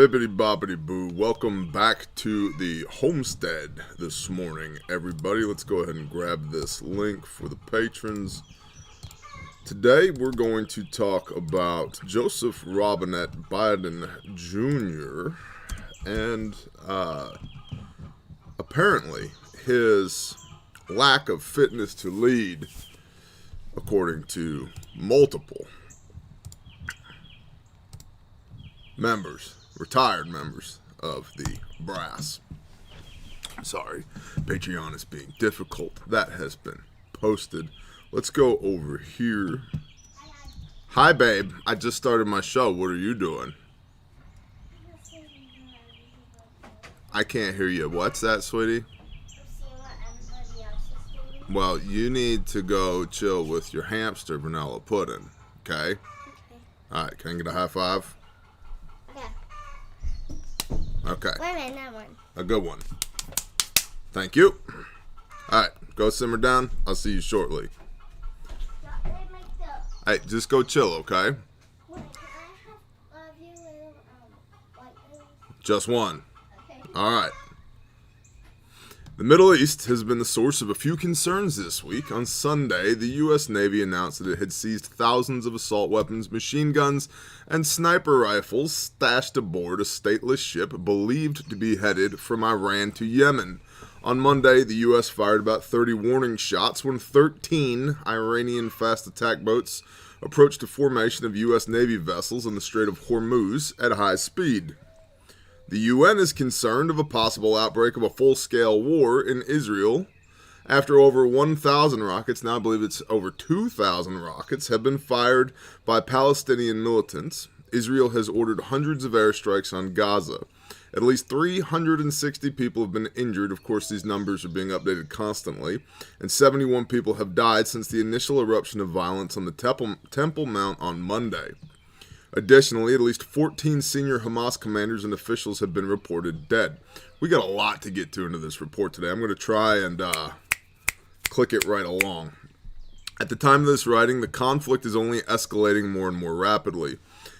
Bippity boppity boo. Welcome back to the homestead this morning, everybody. Let's go ahead and grab this link for the patrons. Today we're going to talk about Joseph Robinette Biden Jr. and apparently his lack of fitness to lead, according to multiple retired members of the brass. Sorry, Patreon is being difficult. That has been posted. Let's go over here. Hi, babe. I just started my show. What are you doing? I can't hear you. What's that, sweetie? Well, you need to go chill with your hamster vanilla pudding, okay? Alright, can I get a high five? Okay. Wait a minute, that one. A good one. Thank you. Alright, go simmer down. I'll see you shortly. Hey, just go chill, okay? Wait, can I have a few little white noodles? Just one. Okay. Alright. The Middle East has been the source of a few concerns this week. On Sunday, the U.S. Navy announced that it had seized thousands of assault weapons, machine guns, and sniper rifles stashed aboard a stateless ship believed to be headed from Iran to Yemen. On Monday, the U.S. fired about 30 warning shots when 13 Iranian fast attack boats approached a formation of U.S. Navy vessels in the Strait of Hormuz at high speed. The UN is concerned of a possible outbreak of a full-scale war in Israel after over 1,000 rockets, now I believe it's over 2,000 rockets, have been fired by Palestinian militants. Israel has ordered hundreds of airstrikes on Gaza. At least 360 people have been injured. Of course, these numbers are being updated constantly. And 71 people have died since the initial eruption of violence on the Temple Mount on Monday. Additionally, at least 14 senior Hamas commanders and officials have been reported dead. We got a lot to get to into this report today. I'm going to try and click it right along. At the time of this writing, the conflict is only escalating more and more rapidly.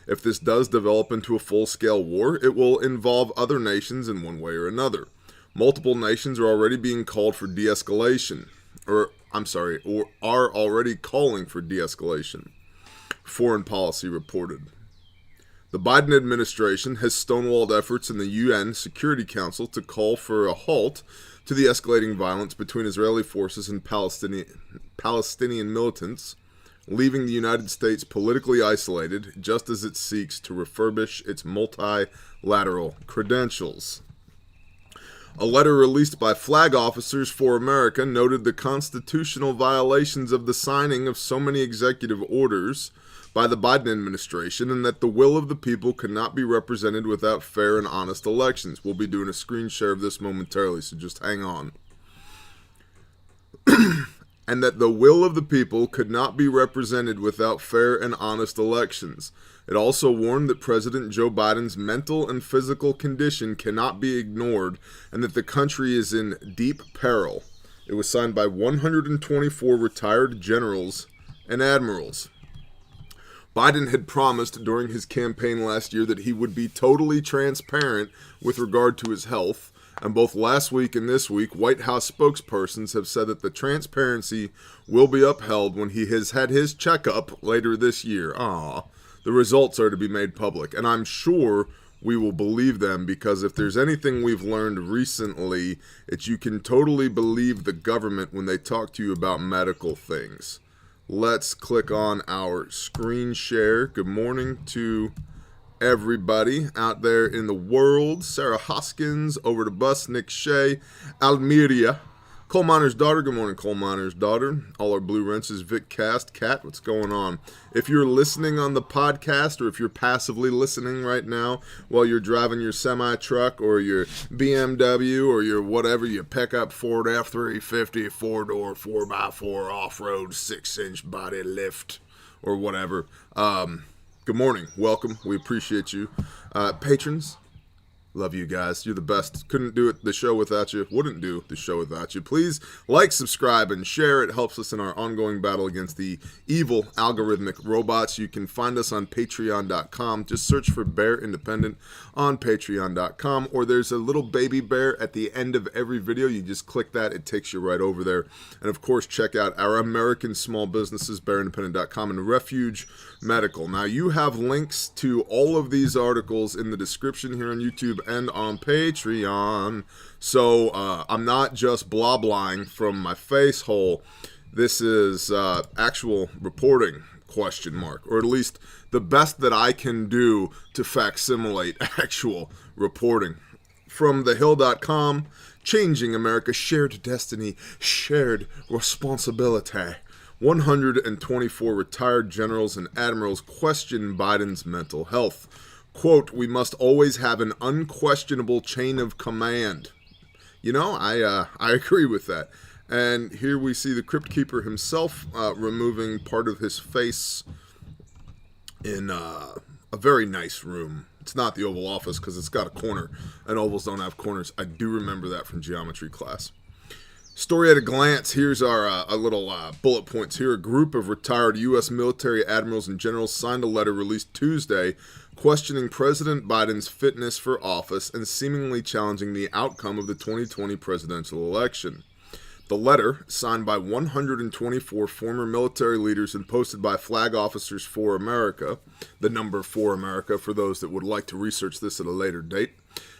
If this does develop into a full-scale war, it will involve other nations in one way or another. Multiple nations are already being called for de-escalation, or are already calling for de-escalation. Foreign Policy reported. The Biden administration has stonewalled efforts in the UN Security Council to call for a halt to the escalating violence between Israeli forces and Palestinian militants, leaving the United States politically isolated just as it seeks to refurbish its multilateral credentials. A letter released by Flag Officers for America noted the constitutional violations of the signing of so many executive orders by the Biden administration and that the will of the people cannot be represented without fair and honest elections. We'll be doing a screen share of this momentarily, so just hang on. And that the will of the people could not be represented without fair and honest elections. It also warned that President Joe Biden's mental and physical condition cannot be ignored and that the country is in deep peril. It was signed by 124 retired generals and admirals. Biden had promised during his campaign last year that he would be totally transparent with regard to his health, and both last week and this week, White House spokespersons have said that the transparency will be upheld when he has had his checkup later this year. The results are to be made public, and I'm sure we will believe them, because if there's anything we've learned recently, it's you can totally believe the government when they talk to you about medical things. Let's click on our screen share. Good morning to everybody out there in the world. Sarah Hoskins, over to Bus, Nick Shea, Almeria, Coal Miner's Daughter. Good morning, Coal Miner's Daughter. All our Blue Wrenches, Vic Cast, Cat, what's going on? If you're listening on the podcast, or if you're passively listening right now while you're driving your semi-truck or your BMW or your whatever, your pickup Ford F-350, four-door, 4x4 off-road, 6-inch body lift or whatever, good morning. Welcome. We appreciate you. Patrons, Love you guys. You're the best. Couldn't do the show without you. Wouldn't do the show without you. Please like, subscribe, and share. It helps us in our ongoing battle against the evil algorithmic robots. You can find us on patreon.com. Just search for Bear Independent on patreon.com. Or there's a little baby bear at the end of every video. You just click that. It takes you right over there. And of course, check out our American small businesses, bearindependent.com, and Refuge Medical. Now, you have links to all of these articles in the description here on YouTube and on Patreon. So I'm not just blah-blahing from my face hole. This is actual reporting, ? Or at least the best that I can do to facsimilate actual reporting. From thehill.com, Changing America, Shared Destiny, Shared Responsibility. 124 retired generals and admirals question Biden's mental health. Quote, "We must always have an unquestionable chain of command." You know, I agree with that. And here we see the Crypt Keeper himself removing part of his face in a very nice room. It's not the Oval Office because it's got a corner, and ovals don't have corners. I do remember that from geometry class. Story at a glance. Here's our little bullet points here. A group of retired U.S. military admirals and generals signed a letter released Tuesday questioning President Biden's fitness for office and seemingly challenging the outcome of the 2020 presidential election. The letter, signed by 124 former military leaders and posted by Flag Officers for America, the number for America for those that would like to research this at a later date,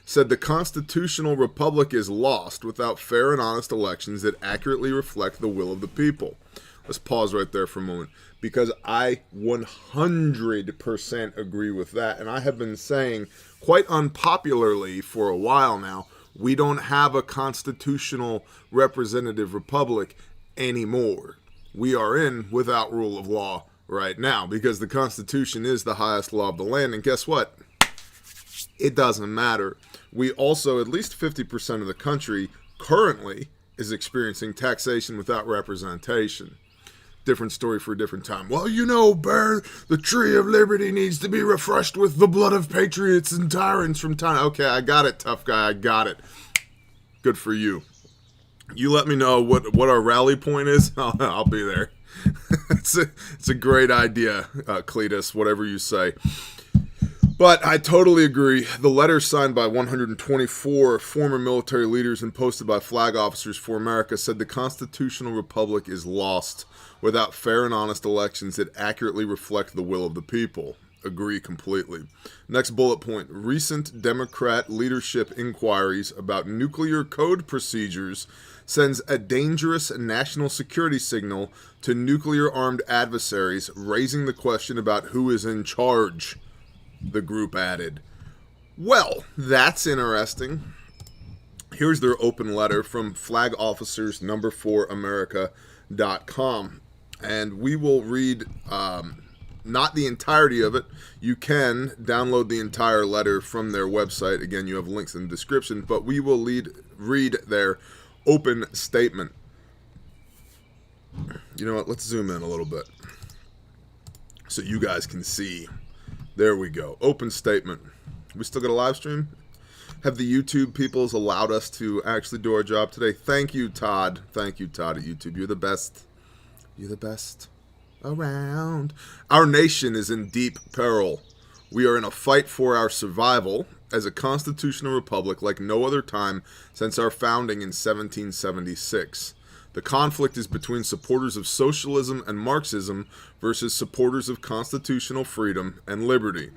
said the constitutional republic is lost without fair and honest elections that accurately reflect the will of the people. Let's pause right there for a moment, because I 100% agree with that. And I have been saying quite unpopularly for a while now, we don't have a constitutional representative republic anymore. We are in without rule of law right now because the Constitution is the highest law of the land. And guess what? It doesn't matter. We also, at least 50% of the country currently is experiencing taxation without representation. Different story for a different time. Well, you know, Bear, the tree of liberty needs to be refreshed with the blood of patriots and tyrants from time. Okay, I got it, tough guy. I got it. Good for you. You let me know what our rally point is. I'll be there. It's a great idea, Cletus, whatever you say. But I totally agree. The letter signed by 124 former military leaders and posted by Flag Officers for America said the constitutional republic is lost without fair and honest elections that accurately reflect the will of the people. Agree completely. Next bullet point. Recent Democrat leadership inquiries about nuclear code procedures sends a dangerous national security signal to nuclear-armed adversaries, raising the question about who is in charge, the group added. Well, that's interesting. Here's their open letter from Flag Officers number 4 America.com. And we will read not the entirety of it. You can download the entire letter from their website. Again, you have links in the description. But we will read their open statement. You know what? Let's zoom in a little bit so you guys can see. There we go. Open statement. We still got a live stream? Have the YouTube peoples allowed us to actually do our job today? Thank you, Todd. Thank you, Todd at YouTube. You're the best. You're the best around. Our nation is in deep peril. We are in a fight for our survival as a constitutional republic like no other time since our founding in 1776. The conflict is between supporters of socialism and Marxism versus supporters of constitutional freedom and liberty.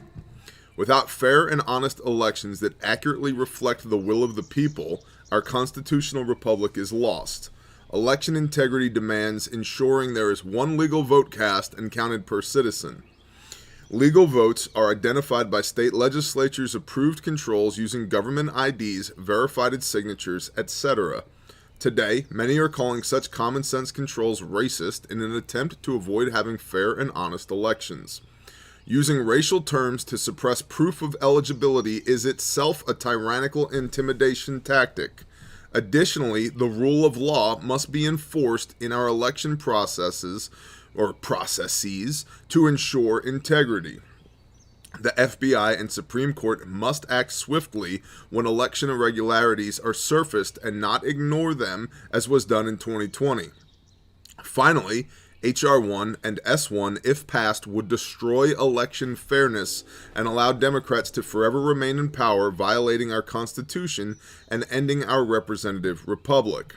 Without fair and honest elections that accurately reflect the will of the people, our constitutional republic is lost. Election integrity demands ensuring there is one legal vote cast and counted per citizen. Legal votes are identified by state legislatures' approved controls using government IDs, verified signatures, etc. Today, many are calling such common sense controls racist in an attempt to avoid having fair and honest elections. Using racial terms to suppress proof of eligibility is itself a tyrannical intimidation tactic. Additionally, the rule of law must be enforced in our election processes to ensure integrity. The FBI and Supreme Court must act swiftly when election irregularities are surfaced and not ignore them, as was done in 2020. Finally, H.R. 1 and S1, if passed, would destroy election fairness and allow Democrats to forever remain in power, violating our Constitution and ending our representative republic.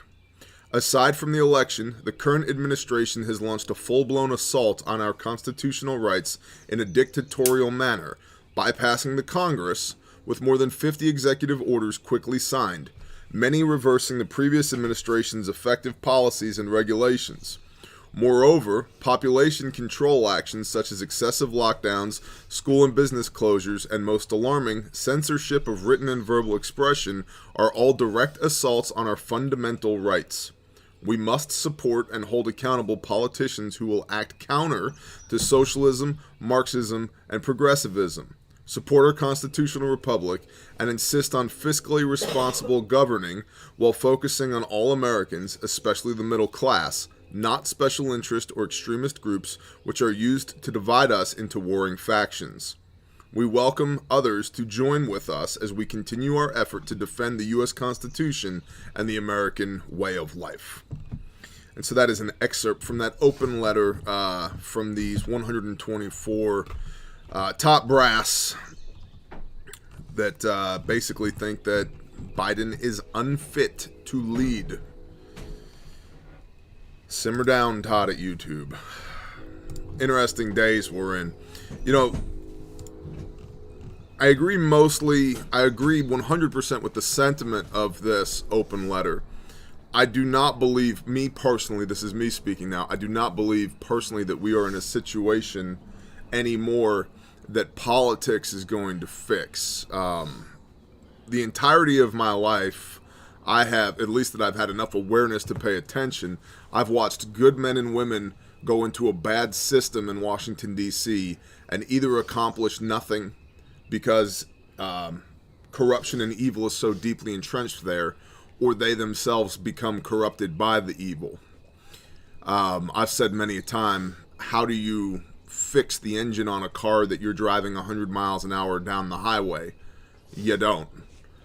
Aside from the election, the current administration has launched a full-blown assault on our constitutional rights in a dictatorial manner, bypassing the Congress, with more than 50 executive orders quickly signed, many reversing the previous administration's effective policies and regulations. Moreover, population control actions such as excessive lockdowns, school and business closures, and most alarming, censorship of written and verbal expression are all direct assaults on our fundamental rights. We must support and hold accountable politicians who will act counter to socialism, Marxism, and progressivism, support our constitutional republic, and insist on fiscally responsible governing while focusing on all Americans, especially the middle class, not special interest or extremist groups which are used to divide us into warring factions. We welcome others to join with us as we continue our effort to defend the U.S. Constitution and the American way of life. And so that is an excerpt from that open letter from these 124 top brass that basically think that Biden is unfit to lead. Simmer down, Todd, at YouTube. Interesting days we're in. You know, I agree 100% with the sentiment of this open letter. I do not believe, me personally, this is me speaking now, I do not believe personally that we are in a situation anymore that politics is going to fix. The entirety of my life, I have, at least that I've had enough awareness to pay attention, I've watched good men and women go into a bad system in Washington, D.C. and either accomplish nothing because corruption and evil is so deeply entrenched there, or they themselves become corrupted by the evil. I've said many a time, how do you fix the engine on a car that you're driving 100 miles an hour down the highway? You don't.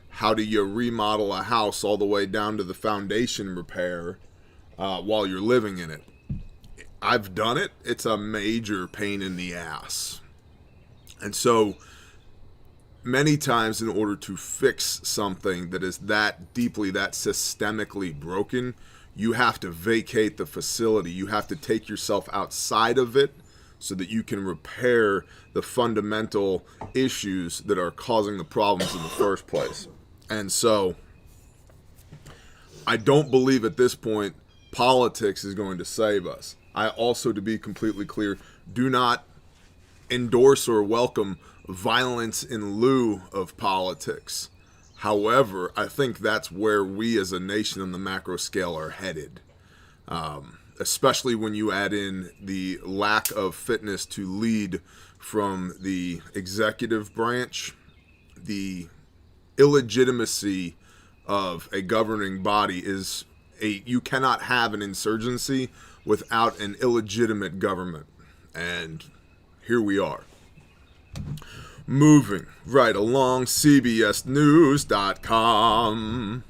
How do you remodel a house all the way down to the foundation repair while you're living in it? I've done it. It's a major pain in the ass. And so many times in order to fix something that is that deeply, that systemically broken, you have to vacate the facility. You have to take yourself outside of it so that you can repair the fundamental issues that are causing the problems in the first place. And so I don't believe at this point politics is going to save us. I also, to be completely clear, do not endorse or welcome violence in lieu of politics. However, I think that's where we as a nation on the macro scale are headed. Especially when you add in the lack of fitness to lead from the executive branch, the illegitimacy of a governing body you cannot have an insurgency without an illegitimate government. And here we are. Moving right along, CBSNews.com.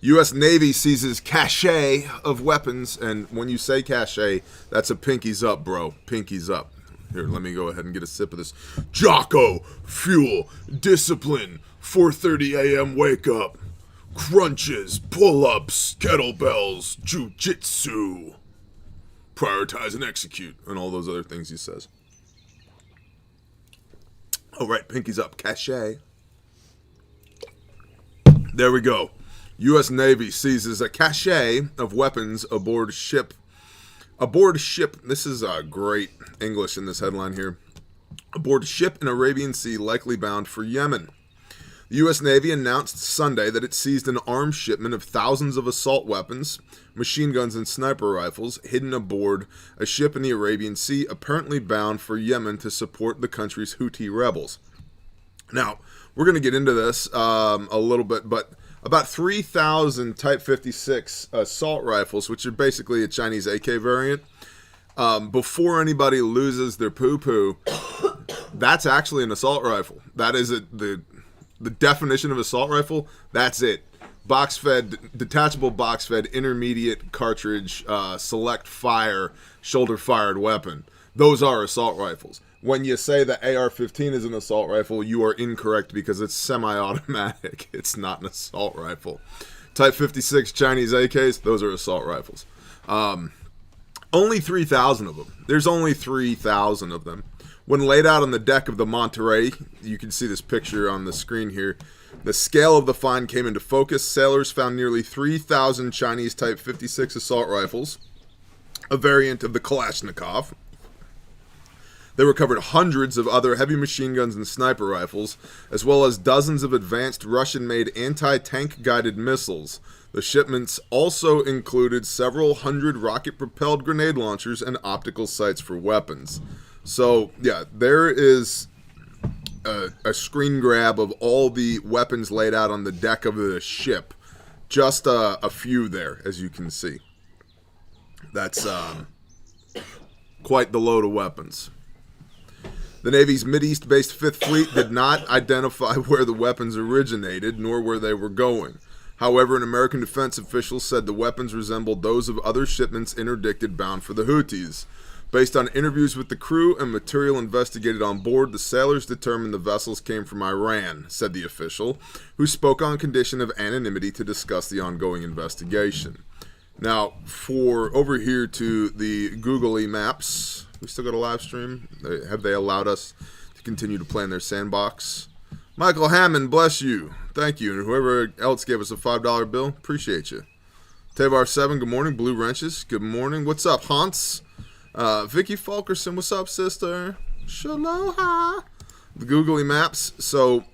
U.S. Navy seizes cache of weapons, and when you say cache, that's a pinkies up, bro. Pinkies up. Here, let me go ahead and get a sip of this. Jocko, fuel, discipline, 4:30 a.m. wake up, crunches, pull-ups, kettlebells, jujitsu, prioritize and execute, and all those other things he says. All right, pinkies up, cache. There we go. U.S. Navy seizes a cache of weapons aboard ship. Aboard ship, this is great English in this headline here. Aboard ship in Arabian Sea, likely bound for Yemen. The U.S. Navy announced Sunday that it seized an armed shipment of thousands of assault weapons, machine guns, and sniper rifles hidden aboard a ship in the Arabian Sea, apparently bound for Yemen to support the country's Houthi rebels. Now, we're going to get into this a little bit, but about 3,000 Type 56 assault rifles, which are basically a Chinese AK variant. Before anybody loses their poo-poo, That's actually an assault rifle. That is the definition of assault rifle. That's it. Box fed, detachable box fed, intermediate cartridge, select fire, shoulder fired weapon. Those are assault rifles. When you say the AR-15 is an assault rifle, you are incorrect because it's semi-automatic. It's not an assault rifle. Type 56 Chinese AKs, those are assault rifles. Only 3,000 of them. There's only 3,000 of them. When laid out on the deck of the Monterey, you can see this picture on the screen here, the scale of the find came into focus. Sailors found nearly 3,000 Chinese Type 56 assault rifles, a variant of the Kalashnikov. They recovered hundreds of other heavy machine guns and sniper rifles, as well as dozens of advanced Russian-made anti-tank guided missiles. The shipments also included several hundred rocket-propelled grenade launchers and optical sights for weapons. So, yeah, there is a screen grab of all the weapons laid out on the deck of the ship. Just a few there, as you can see. That's quite the load of weapons. The Navy's Mideast-based 5th Fleet did not identify where the weapons originated, nor where they were going. However, an American defense official said the weapons resembled those of other shipments interdicted bound for the Houthis. Based on interviews with the crew and material investigated on board, the sailors determined the vessels came from Iran, said the official, who spoke on condition of anonymity to discuss the ongoing investigation. Now, for over here to the googly maps, we still got a live stream. Have they allowed us to continue to play in their sandbox? Michael Hammond, bless you. Thank you. And whoever else gave us a $5 bill, appreciate you. Tavar7, good morning. Blue Wrenches, good morning. What's up, Hans? Vicky Fulkerson, what's up, sister? Shaloha. The googly maps. So,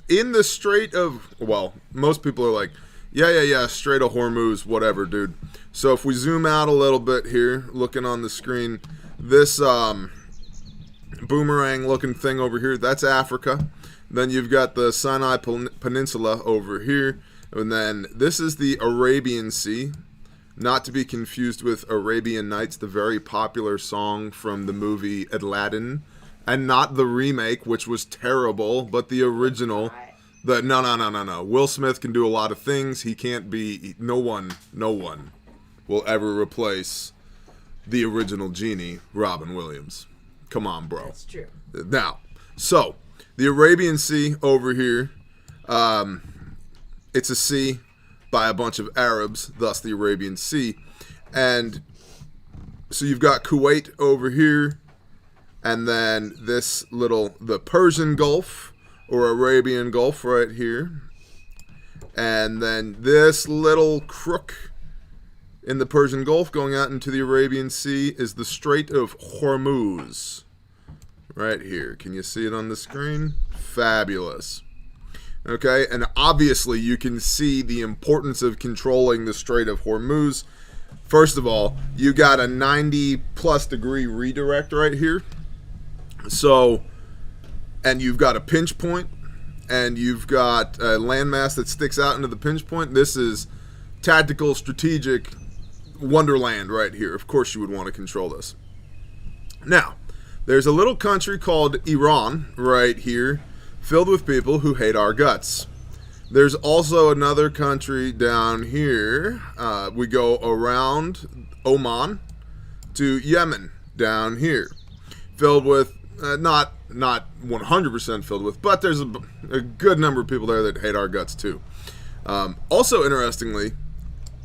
in the Strait of, well, most people are like, yeah, Strait of Hormuz, whatever, dude. So if we zoom out a little bit here, looking on the screen, this boomerang-looking thing over here, that's Africa. Then you've got the Sinai Peninsula over here. And then this is the Arabian Sea. Not to be confused with Arabian Nights, the very popular song from the movie Aladdin. And not the remake, which was terrible, but the original. No. Will Smith can do a lot of things. He can't be... No one will ever replace the original genie, Robin Williams. Come on, bro. That's true. Now, so, the Arabian Sea over here, it's a sea by a bunch of Arabs, thus the Arabian Sea. And so you've got Kuwait over here, and then the Persian Gulf, or Arabian Gulf right here. And then this little crook in the Persian Gulf going out into the Arabian Sea is the Strait of Hormuz. Right here. Can you see it on the screen? Fabulous. Okay, and obviously you can see the importance of controlling the Strait of Hormuz. First of all, you got a 90+ degree redirect right here. So, and you've got a pinch point, and you've got a landmass that sticks out into the pinch point. This is tactical, strategic wonderland right here. Of course you would want to control this. Now, there's a little country called Iran right here, filled with people who hate our guts. There's also another country down here. We go around Oman to Yemen down here, filled with not 100% filled with, but there's a good number of people there that hate our guts too. Also, interestingly,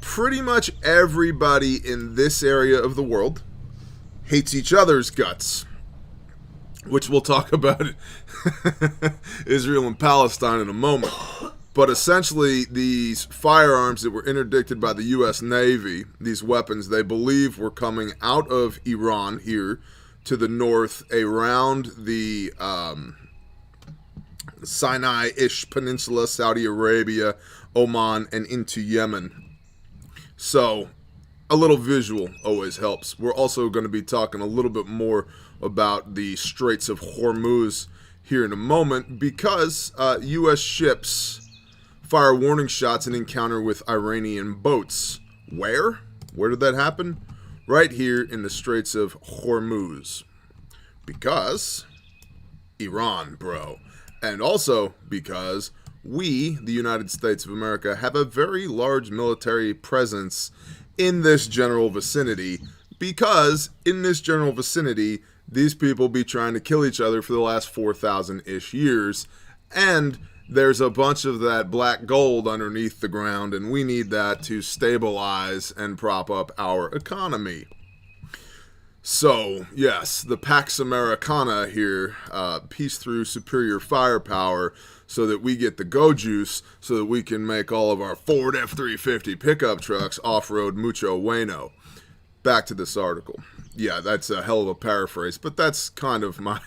pretty much everybody in this area of the world hates each other's guts, which we'll talk about Israel and Palestine in a moment. But essentially, these firearms that were interdicted by the U.S. Navy, these weapons, they believe were coming out of Iran here to the north around the Sinai-ish Peninsula, Saudi Arabia, Oman, and into Yemen. So, a little visual always helps. We're also going to be talking a little bit more about the Straits of Hormuz here in a moment because U.S. ships fire warning shots in encounter with Iranian boats. Where? Where did that happen? Right here in the Straits of Hormuz. Because Iran, bro. And also because we, the United States of America, have a very large military presence in this general vicinity, because in this general vicinity, these people be trying to kill each other for the last 4,000-ish years, and there's a bunch of that black gold underneath the ground, and we need that to stabilize and prop up our economy. So, yes, the Pax Americana here, peace through superior firepower, so that we get the go juice, so that we can make all of our Ford F-350 pickup trucks off-road mucho bueno. Back to this article. Yeah, that's a hell of a paraphrase, but that's kind of my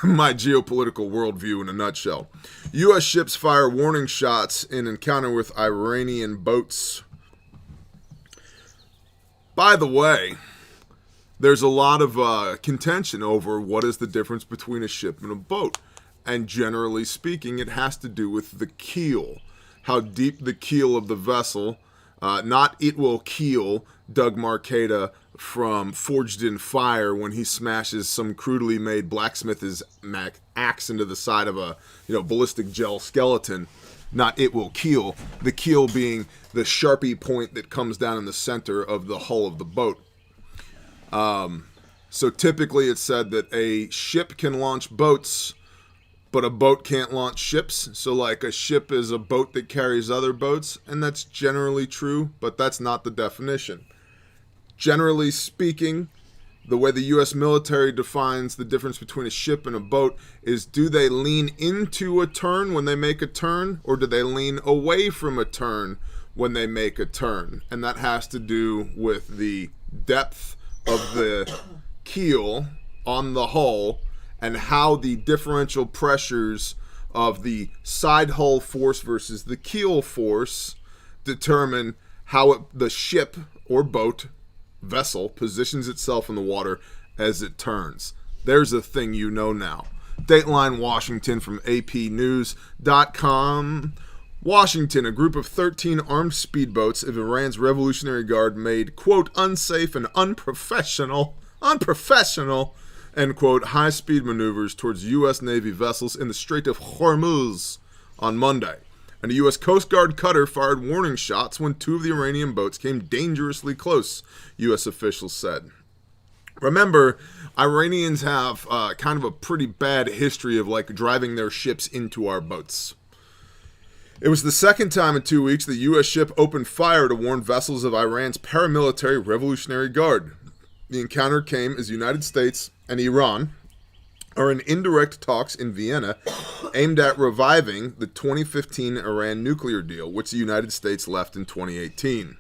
geopolitical worldview in a nutshell. U.S. ships fire warning shots in encounter with Iranian boats. By the way, there's a lot of contention over what is the difference between a ship and a boat. And generally speaking, it has to do with the keel. How deep the keel of the vessel, not it will keel Doug Marcada from Forged in Fire when he smashes some crudely made blacksmith's axe into the side of a ballistic gel skeleton. Not it will keel. The keel being the Sharpie point that comes down in the center of the hull of the boat. So typically it's said that a ship can launch boats, but a boat can't launch ships. So like a ship is a boat that carries other boats, and that's generally true, but that's not the definition. Generally speaking, the way the U.S. military defines the difference between a ship and a boat is, do they lean into a turn when they make a turn, or do they lean away from a turn when they make a turn? And that has to do with the depth of the keel on the hull and how the differential pressures of the side hull force versus the keel force determine how the ship or boat vessel positions itself in the water as it turns. There's a thing you know now. Dateline Washington from APnews.com. Washington, a group of 13 armed speedboats of Iran's Revolutionary Guard made, quote, unsafe and unprofessional, end quote, high-speed maneuvers towards U.S. Navy vessels in the Strait of Hormuz on Monday. And a U.S. Coast Guard cutter fired warning shots when two of the Iranian boats came dangerously close, U.S. officials said. Remember, Iranians have kind of a pretty bad history of driving their ships into our boats. It was the second time in 2 weeks the U.S. ship opened fire to warn vessels of Iran's paramilitary Revolutionary Guard. The encounter came as the United States and Iran are in indirect talks in Vienna aimed at reviving the 2015 Iran nuclear deal, which the United States left in 2018.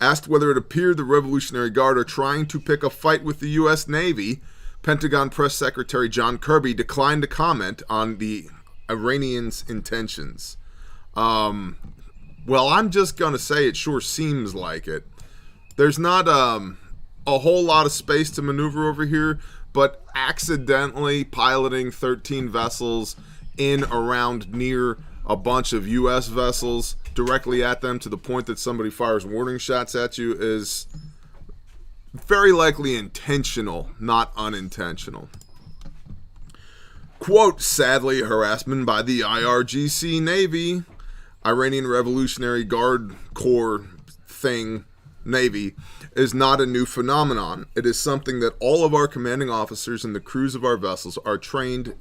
Asked whether it appeared the Revolutionary Guard are trying to pick a fight with the U.S. Navy, Pentagon Press Secretary John Kirby declined to comment on the Iranians' intentions. Well, I'm just going to say it sure seems like it. There's not a whole lot of space to maneuver over here, but accidentally piloting 13 vessels in, around, near a bunch of U.S. vessels directly at them to the point that somebody fires warning shots at you is very likely intentional, not unintentional. Quote, sadly, harassment by the IRGC Navy, Iranian Revolutionary Guard Corps thing, Navy, is not a new phenomenon. It is something that all of our commanding officers and the crews of our vessels are trained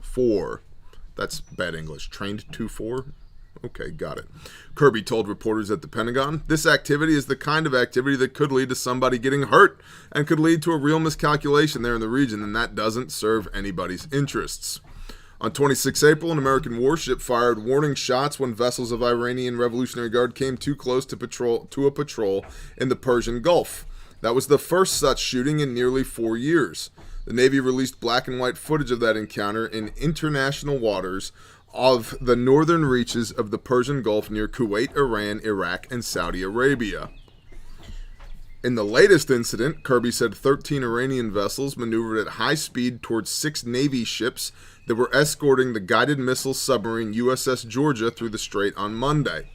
for. That's bad English. Trained for? Okay, got it. Kirby told reporters at the Pentagon, this activity is the kind of activity that could lead to somebody getting hurt and could lead to a real miscalculation there in the region, and that doesn't serve anybody's interests. On 26 April, an American warship fired warning shots when vessels of Iranian Revolutionary Guard came too close to a patrol in the Persian Gulf. That was the first such shooting in nearly 4 years. The Navy released black and white footage of that encounter in international waters of the northern reaches of the Persian Gulf near Kuwait, Iran, Iraq, and Saudi Arabia. In the latest incident, Kirby said 13 Iranian vessels maneuvered at high speed towards 6 Navy ships that were escorting the guided missile submarine USS Georgia through the strait on Monday.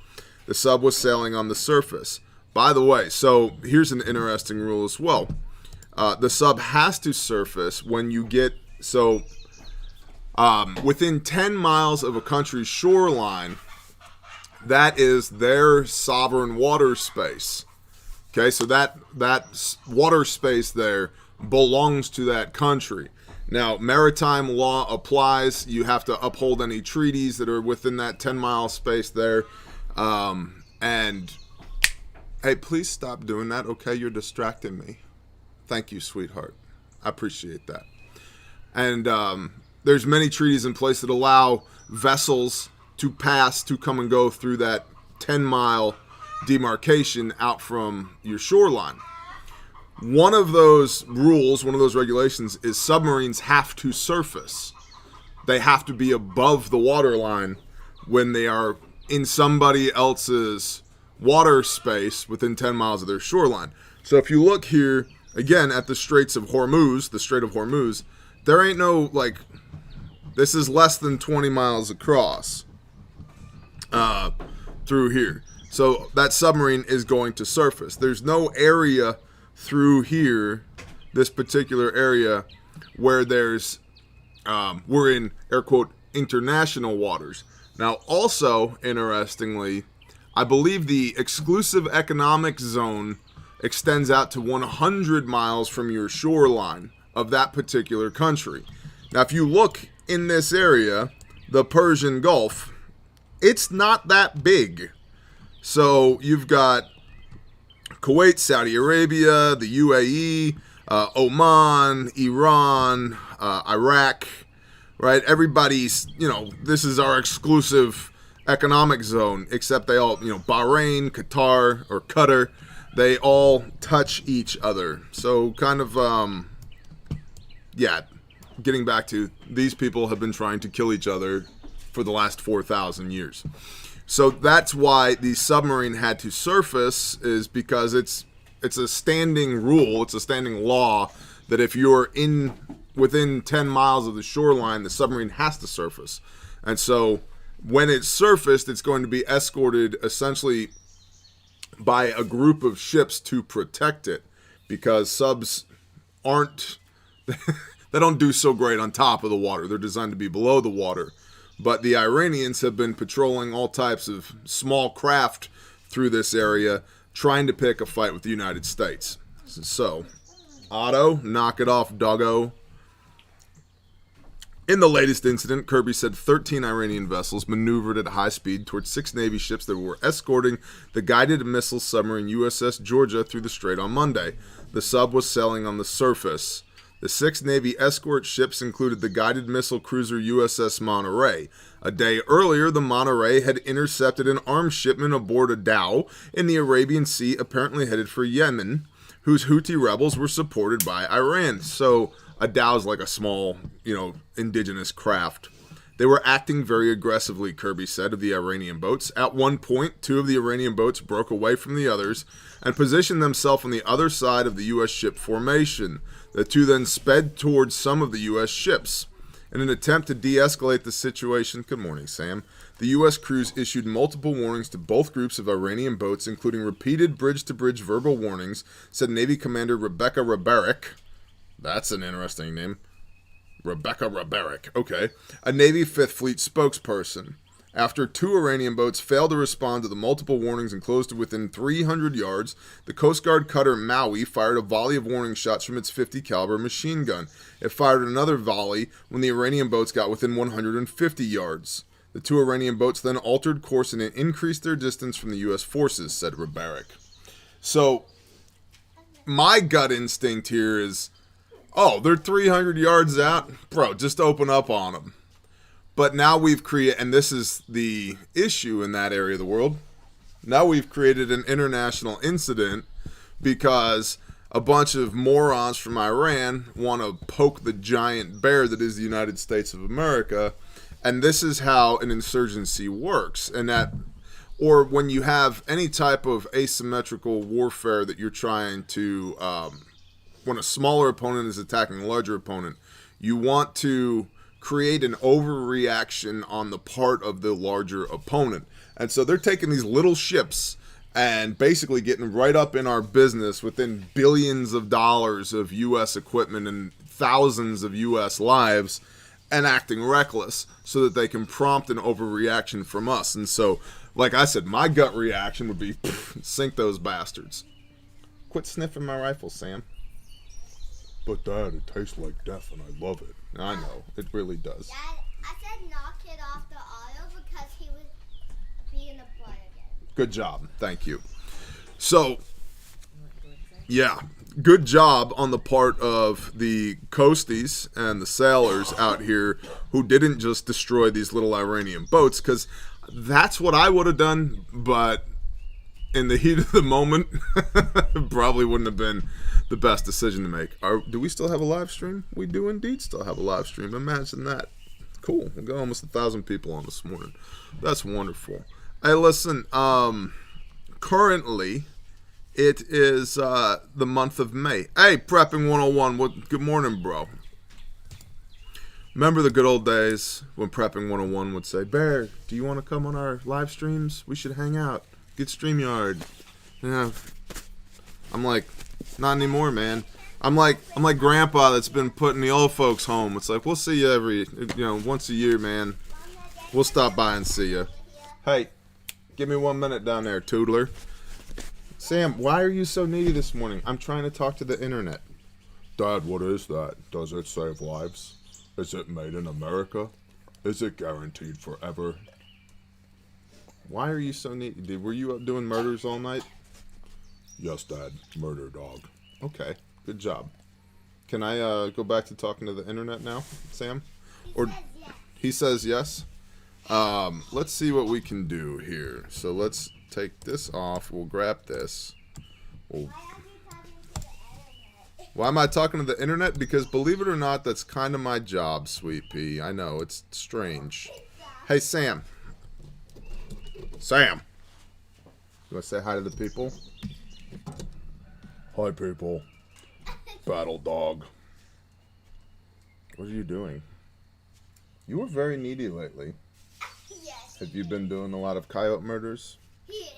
The sub was sailing on the surface. By the way, so here's an interesting rule as well. The sub has to surface when you get, so Within 10 miles of a country's shoreline, that is their sovereign water space. Okay, so that water space there belongs to that country. Now, maritime law applies. You have to uphold any treaties that are within that 10-mile space there. And, hey, please stop doing that, okay? You're distracting me. Thank you, sweetheart. I appreciate that. And there's many treaties in place that allow vessels to come and go through that 10-mile demarcation out from your shoreline. One of those rules, one of those regulations is submarines have to surface. They have to be above the waterline when they are in somebody else's water space within 10 miles of their shoreline. So if you look here, again, at the Strait of Hormuz, there ain't no, this is less than 20 miles across through here. So that submarine is going to surface. There's no area through here, this particular area, where there's, we're in, air quote, international waters. Now, also, interestingly, I believe the exclusive economic zone extends out to 100 miles from your shoreline of that particular country. Now, if you look in this area, the Persian Gulf, it's not that big. So you've got Kuwait, Saudi Arabia, the UAE, Oman, Iran, Iraq, right? Everybody's, this is our exclusive economic zone, except they all, Bahrain, Qatar, they all touch each other. So kind of, getting back to, these people have been trying to kill each other for the last 4,000 years. So that's why the submarine had to surface, is because it's a standing rule, it's a standing law that if you're within 10 miles of the shoreline, the submarine has to surface. And so when it's surfaced, it's going to be escorted essentially by a group of ships to protect it, because subs they don't do so great on top of the water. They're designed to be below the water. But the Iranians have been patrolling all types of small craft through this area, trying to pick a fight with the United States. So, Otto, knock it off, doggo. In the latest incident, Kirby said 13 Iranian vessels maneuvered at high speed towards 6 Navy ships that were escorting the guided missile submarine USS Georgia through the strait on Monday. The sub was sailing on the surface. The 6 Navy escort ships included the guided missile cruiser USS Monterey. A day earlier, the Monterey had intercepted an arms shipment aboard a dhow in the Arabian Sea, apparently headed for Yemen, whose Houthi rebels were supported by Iran. So a dhow is like a small, indigenous craft. They were acting very aggressively, Kirby said, of the Iranian boats. At one point, 2 of the Iranian boats broke away from the others and positioned themselves on the other side of the U.S. ship formation. The 2 then sped towards some of the U.S. ships. In an attempt to de-escalate the situation, good morning, Sam, the U.S. crews issued multiple warnings to both groups of Iranian boats, including repeated bridge-to-bridge verbal warnings, said Navy Commander Rebecca Rabarek. That's an interesting name. Rebecca Rabarek, okay. A Navy 5th Fleet spokesperson. After 2 Iranian boats failed to respond to the multiple warnings and closed to within 300 yards, the Coast Guard cutter Maui fired a volley of warning shots from its .50 caliber machine gun. It fired another volley when the Iranian boats got within 150 yards. The 2 Iranian boats then altered course and increased their distance from the U.S. forces, said Rabarek. So, my gut instinct here is, they're 300 yards out? Bro, just open up on them. But now we've created, and this is the issue in that area of the world, now we've created an international incident because a bunch of morons from Iran want to poke the giant bear that is the United States of America. And this is how an insurgency works. And or when you have any type of asymmetrical warfare that you're trying to, when a smaller opponent is attacking a larger opponent, you want to create an overreaction on the part of the larger opponent. And so they're taking these little ships and basically getting right up in our business within billions of dollars of U.S. equipment and thousands of U.S. lives. and acting reckless so that they can prompt an overreaction from us. And so, like I said, my gut reaction would be, sink those bastards. Quit sniffing my rifle, Sam. But Dad, it tastes like death and I love it. I know, it really does. Dad, I said knock it off the auto because he was being a butt again. Good job. Thank you. So, yeah, good job on the part of the coasties and the sailors out here who didn't just destroy these little Iranian boats, because that's what I would have done, but in the heat of the moment, probably wouldn't have been the best decision to make. Do we still have a live stream? We do indeed still have a live stream. Imagine that. Cool. We got almost 1,000 people on this morning. That's wonderful. Hey, listen, currently it is the month of May. Hey, Prepping 101, good morning, bro. Remember the good old days when Prepping 101 would say, Bear, do you want to come on our live streams? We should hang out. Get StreamYard. Yeah. I'm like, not anymore, man. I'm like Grandpa that's been putting the old folks home. It's like, we'll see you once a year, man. We'll stop by and see you. Hey, give me 1 minute down there, Toodler. Sam, why are you so needy this morning? I'm trying to talk to the internet. Dad, what is that? Does it save lives? Is it made in America? Is it guaranteed forever? Why are you so needy? Were you up doing murders all night? Yes, Dad. Murder dog. Okay, good job. Can I go back to talking to the internet now, Sam? He says yes. Let's see what we can do here. So let's take this off. We'll grab this. Why am I talking to the internet? Because believe it or not, that's kind of my job, Sweet Pea. I know, it's strange. Hey, Sam. Sam. You want to say hi to the people? Hi, people. Battle dog. What are you doing? You were very needy lately. Yes. Have you been doing a lot of coyote murders? He is.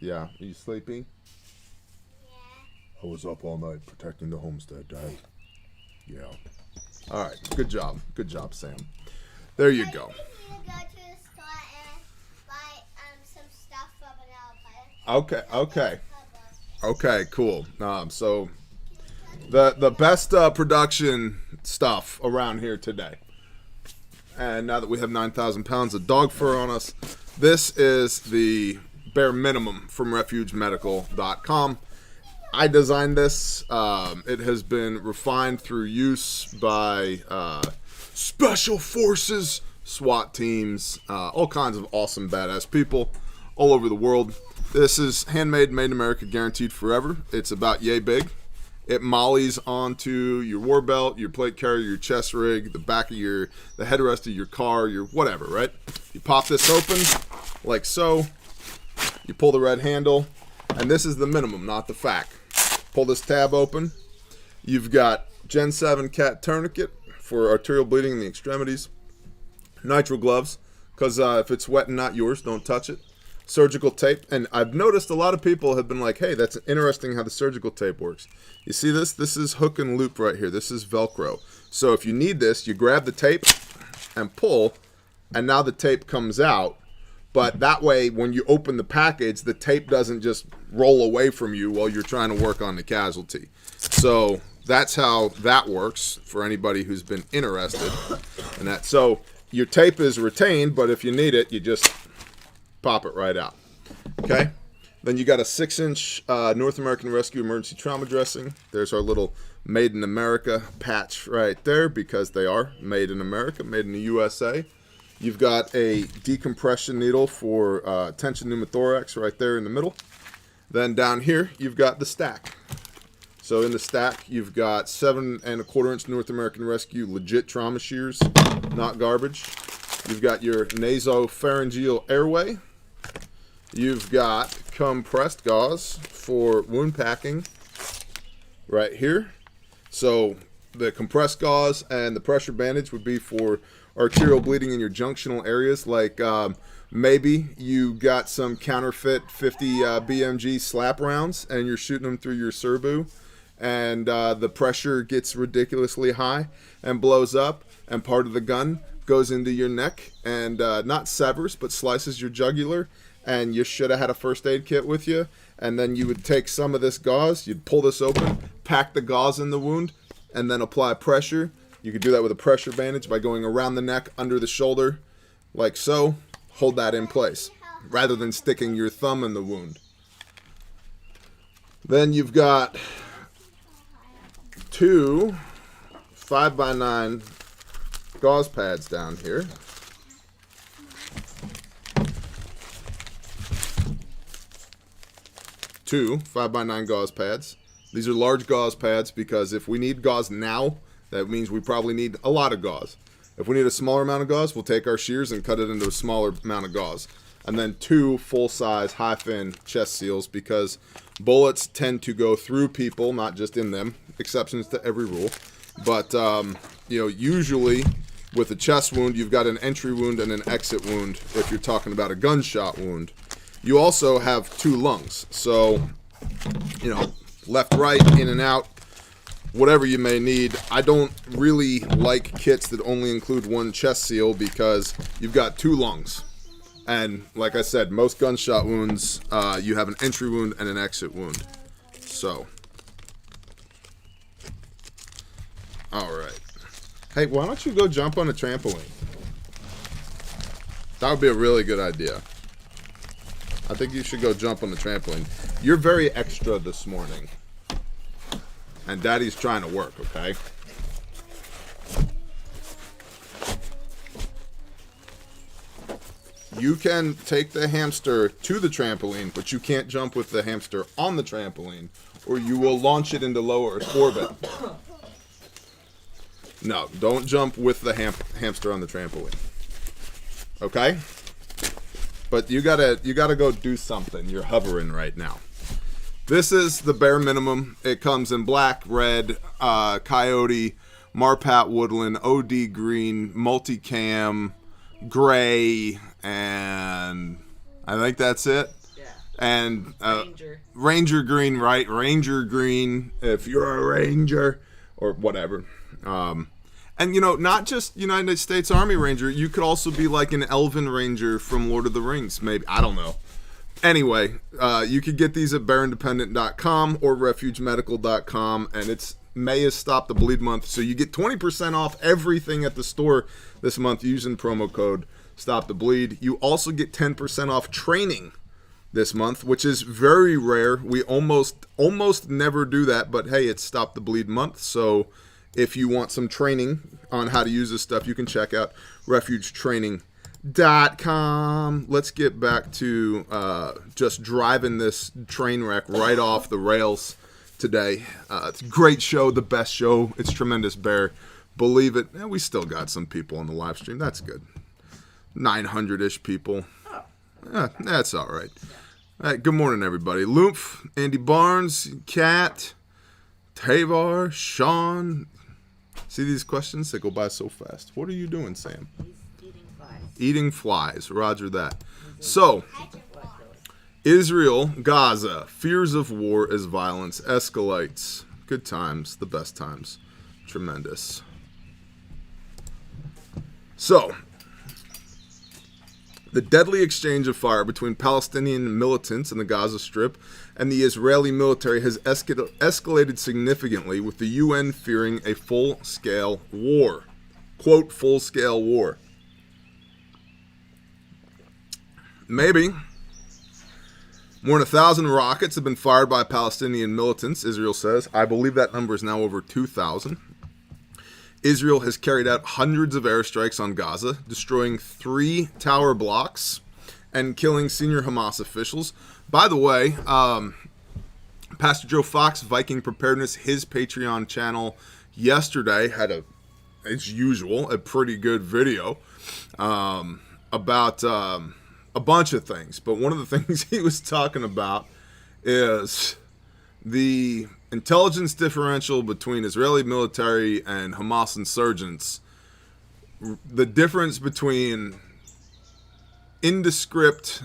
Yeah. Are you sleepy? Yeah. I was up all night protecting the homestead, Dad. Yeah. All right. Good job. Good job, Sam. There you go. We need to go to the store and buy some stuff from an Okay. Okay. Okay. Cool. So the best production stuff around here today. And now that we have 9,000 pounds of dog fur on us, this is the bare minimum from refugemedical.com. I designed this. It has been refined through use by special forces, SWAT teams, all kinds of awesome, badass people all over the world. This is handmade, made in America, guaranteed forever. It's about yay big. It mollies onto your war belt, your plate carrier, your chest rig, the back of the headrest of your car, your whatever, right? You pop this open like so. You pull the red handle, and this is the minimum, not the FAC. Pull this tab open. You've got Gen 7 cat tourniquet for arterial bleeding in the extremities. Nitrile gloves, because if it's wet and not yours, don't touch it. Surgical tape, and I've noticed a lot of people have been like, hey, that's interesting how the surgical tape works. You see this? This is hook and loop right here. This is Velcro. So if you need this, you grab the tape and pull, and now the tape comes out. But that way, when you open the package, the tape doesn't just roll away from you while you're trying to work on the casualty. So that's how that works for anybody who's been interested in that. So your tape is retained, but if you need it, you just pop it right out. Okay? Then you got a 6-inch North American Rescue Emergency Trauma Dressing. There's our little Made in America patch right there, because they are made in America, made in the USA. You've got a decompression needle for tension pneumothorax right there in the middle. Then down here, you've got the stack. So in the stack, you've got 7 1/4-inch North American Rescue legit trauma shears, not garbage. You've got your nasopharyngeal airway. You've got compressed gauze for wound packing right here. So the compressed gauze and the pressure bandage would be for arterial bleeding in your junctional areas, like maybe you got some counterfeit 50 BMG slap rounds and you're shooting them through your Serbu, and the pressure gets ridiculously high and blows up, and part of the gun goes into your neck and not severs but slices your jugular, and you should have had a first aid kit with you. And then you would take some of this gauze, you'd pull this open, pack the gauze in the wound, and then apply pressure. You could do that with a pressure bandage by going around the neck, under the shoulder, like so. Hold that in place, rather than sticking your thumb in the wound. Then you've got 2 5x9 gauze pads down here. Two 5x9 gauze pads. These are large gauze pads because if we need gauze now, that means we probably need a lot of gauze. If we need a smaller amount of gauze, we'll take our shears and cut it into a smaller amount of gauze. And then 2 full-size, high-fin chest seals because bullets tend to go through people, not just in them. Exceptions to every rule. But, usually with a chest wound, you've got an entry wound and an exit wound if you're talking about a gunshot wound. You also have 2 lungs. So, left, right, in and out, whatever you may need. I don't really like kits that only include 1 chest seal because you've got 2 lungs. And like I said, most gunshot wounds, you have an entry wound and an exit wound. So, all right. Hey, why don't you go jump on a trampoline? That would be a really good idea. I think you should go jump on the trampoline. You're very extra this morning. And Daddy's trying to work, okay? You can take the hamster to the trampoline, but you can't jump with the hamster on the trampoline, or you will launch it into low Earth orbit. No, don't jump with the hamster on the trampoline. Okay? But you gotta go do something. You're hovering right now. This is the bare minimum. It comes in black, red, coyote, marpat woodland, OD green, multicam, gray, and I think that's it. Yeah. And Ranger green, right? Ranger green if you're a ranger or whatever. And not just United States Army Ranger. You could also be like an Elven Ranger from Lord of the Rings, maybe. I don't know. Anyway, you could get these at bearindependent.com or refugemedical.com, and it's May is Stop the Bleed month, so you get 20% off everything at the store this month using promo code Stop the Bleed. You also get 10% off training this month, which is very rare. We almost never do that, but hey, it's Stop the Bleed month, so if you want some training on how to use this stuff, you can check out refugetraining.com. Let's get back to just driving this train wreck right off the rails today. It's a great show, the best show. It's Tremendous Bear. Believe it. We still got some people on the live stream. That's good. 900-ish people. That's all right. All right. Good morning, everybody. Lumph, Andy Barnes, Kat, Tavar, Sean. See these questions? They go by so fast. What are you doing, Sam? He's eating flies. Eating flies. Roger that. So, Israel, Gaza, fears of war as violence escalates. Good times, the best times. Tremendous. So, the deadly exchange of fire between Palestinian militants in the Gaza Strip and the Israeli military has escalated significantly, with the UN fearing a full-scale war. Quote, full-scale war. Maybe. More than 1,000 rockets have been fired by Palestinian militants, Israel says. I believe that number is now over 2,000. Israel has carried out hundreds of airstrikes on Gaza, destroying 3 tower blocks and killing senior Hamas officials. By the way, Pastor Joe Fox, Viking Preparedness, his Patreon channel yesterday had as usual, a pretty good video about a bunch of things. But one of the things he was talking about is the intelligence differential between Israeli military and Hamas insurgents. The difference between indescript,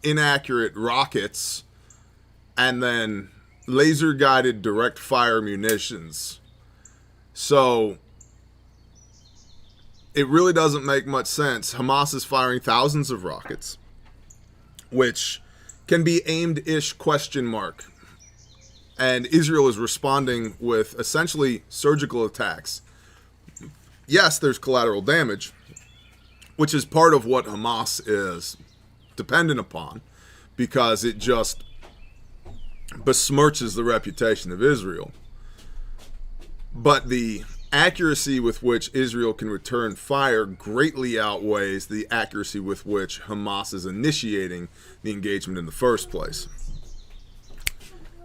inaccurate rockets and then laser-guided direct-fire munitions. So it really doesn't make much sense. Hamas is firing thousands of rockets, which can be aimed-ish ? And Israel is responding with essentially surgical attacks. Yes, there's collateral damage, which is part of what Hamas is dependent upon, because it just besmirches the reputation of Israel. But the accuracy with which Israel can return fire greatly outweighs the accuracy with which Hamas is initiating the engagement in the first place.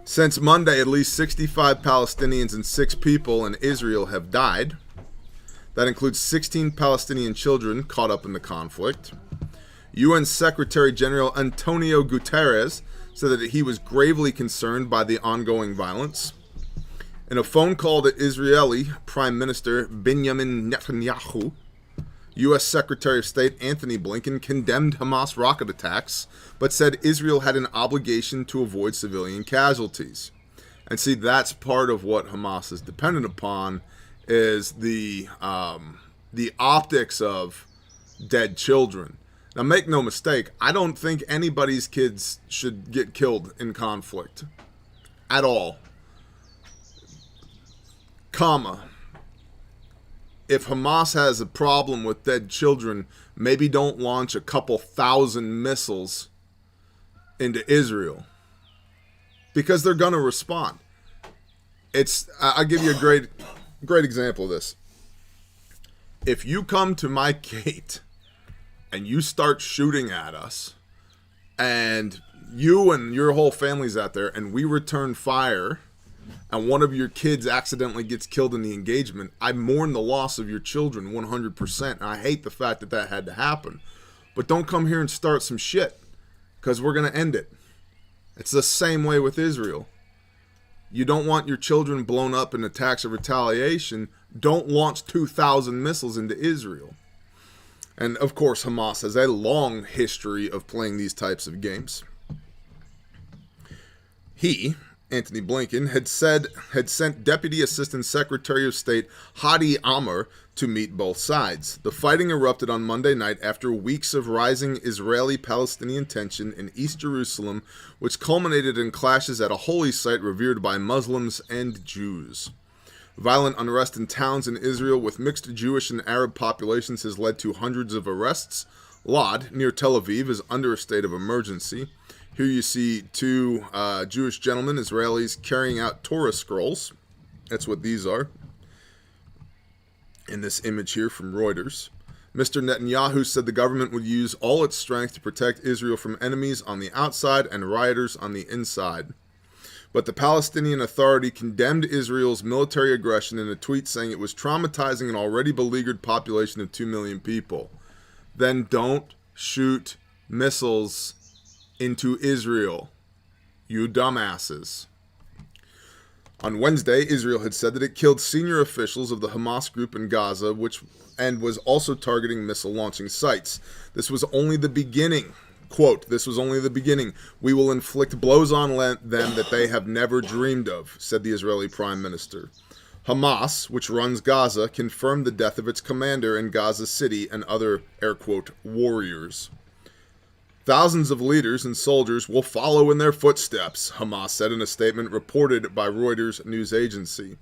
Since Monday, at least 65 Palestinians and 6 people in Israel have died. That includes 16 Palestinian children caught up in the conflict. UN Secretary General Antonio Guterres said that he was gravely concerned by the ongoing violence. In a phone call to Israeli Prime Minister Benjamin Netanyahu, U.S. Secretary of State Anthony Blinken condemned Hamas rocket attacks, but said Israel had an obligation to avoid civilian casualties. And see, that's part of what Hamas is dependent upon, is the optics of dead children. Now, make no mistake, I don't think anybody's kids should get killed in conflict. At all. If Hamas has a problem with dead children, maybe don't launch a couple thousand missiles into Israel, because they're going to respond. I'll give you a great example of this. If you come to my gate and you start shooting at us, and you and your whole family's out there, and we return fire, and one of your kids accidentally gets killed in the engagement, I mourn the loss of your children 100%. And I hate the fact that that had to happen. But don't come here and start some shit, because we're going to end it. It's the same way with Israel. You don't want your children blown up in attacks of retaliation. Don't launch 2,000 missiles into Israel. And of course, Hamas has a long history of playing these types of games. Anthony Blinken, had sent Deputy Assistant Secretary of State Hadi Amr to meet both sides. The fighting erupted on Monday night after weeks of rising Israeli-Palestinian tension in East Jerusalem, which culminated in clashes at a holy site revered by Muslims and Jews. Violent unrest in towns in Israel with mixed Jewish and Arab populations has led to hundreds of arrests. Lod, near Tel Aviv, is under a state of emergency. Here you see 2 Jewish gentlemen, Israelis, carrying out Torah scrolls. That's what these are. In this image here from Reuters. Mr. Netanyahu said the government would use all its strength to protect Israel from enemies on the outside and rioters on the inside. But the Palestinian Authority condemned Israel's military aggression in a tweet, saying it was traumatizing an already beleaguered population of 2 million people. Then don't shoot missiles into Israel, you dumbasses. On Wednesday, Israel had said that it killed senior officials of the Hamas group in Gaza, and was also targeting missile launching sites. This was only the beginning. Quote, "This was only the beginning. We will inflict blows on them that they have never dreamed of," said the Israeli Prime Minister. Hamas, which runs Gaza, confirmed the death of its commander in Gaza City and other, air quote, warriors. Thousands of leaders and soldiers will follow in their footsteps, Hamas said in a statement reported by Reuters news agency.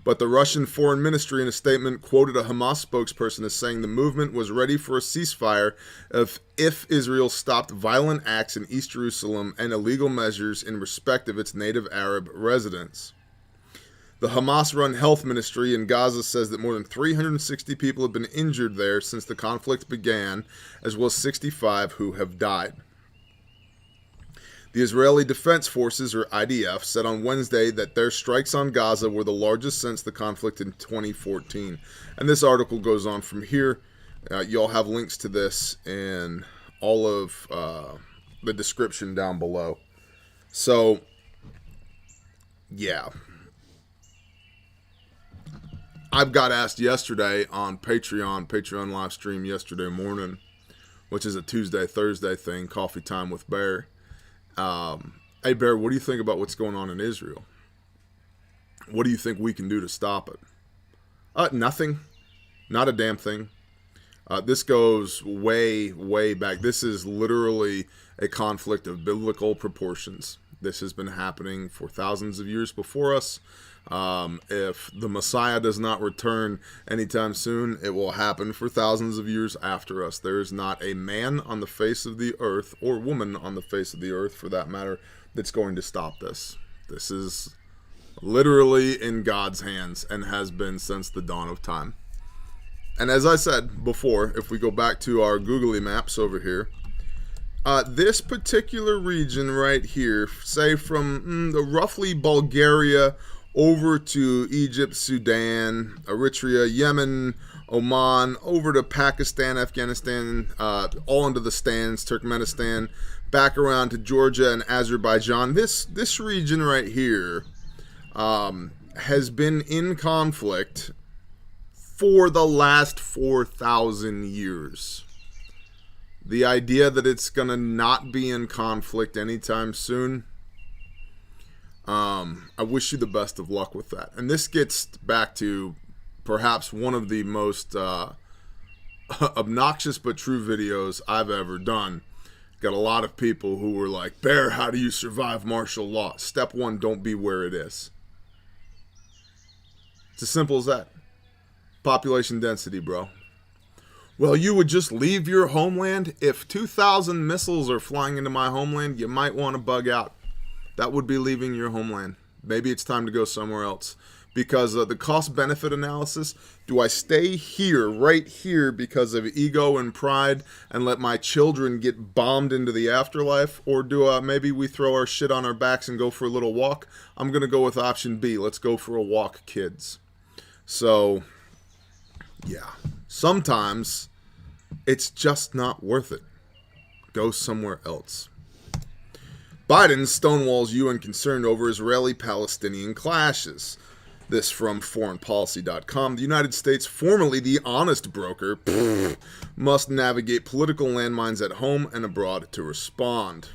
But the Russian Foreign Ministry in a statement quoted a Hamas spokesperson as saying the movement was ready for a ceasefire if Israel stopped violent acts in East Jerusalem and illegal measures in respect of its native Arab residents. The Hamas-run health ministry in Gaza says that more than 360 people have been injured there since the conflict began, as well as 65 who have died. The Israeli Defense Forces, or IDF, said on Wednesday that their strikes on Gaza were the largest since the conflict in 2014. And this article goes on from here. You'll have links to this in all of the description down below. So, yeah. I've got asked yesterday on Patreon live stream yesterday morning, which is a Tuesday, Thursday thing, coffee time with Bear. Hey, Bear, what do you think about what's going on in Israel? What do you think we can do to stop it? Nothing. Not a damn thing. This goes way, way back. This is literally a conflict of biblical proportions. This has been happening for thousands of years before us. If the Messiah does not return anytime soon, it will happen for thousands of years after us. There is not a man on the face of the earth, or woman on the face of the earth for that matter, that's going to stop this. This is literally in God's hands and has been since the dawn of time. And as I said before, if we go back to our googly maps over here, this particular region right here, say from roughly Bulgaria over to Egypt, Sudan, Eritrea, Yemen, Oman, over to Pakistan, Afghanistan, all into the stands, Turkmenistan, back around to Georgia and Azerbaijan. This region right here has been in conflict for the last 4,000 years. The idea that it's going to not be in conflict anytime soon, I wish you the best of luck with that. And this gets back to perhaps one of the most obnoxious but true videos I've ever done. Got a lot of people who were like, Bear, how do you survive martial law? Step one, don't be where it is. It's as simple as that. Population density, bro. Well, you would just leave your homeland? If 2,000 missiles are flying into my homeland, you might want to bug out. That would be leaving your homeland. Maybe it's time to go somewhere else. Because the cost-benefit analysis, do I stay here, right here, because of ego and pride and let my children get bombed into the afterlife? Or do maybe we throw our shit on our backs and go for a little walk? I'm going to go with option B. Let's go for a walk, kids. So, yeah. Sometimes it's just not worth it. Go somewhere else. Biden stonewalls UN concerned over Israeli-Palestinian clashes. This from foreignpolicy.com. The United States, formerly the honest broker, must navigate political landmines at home and abroad to respond.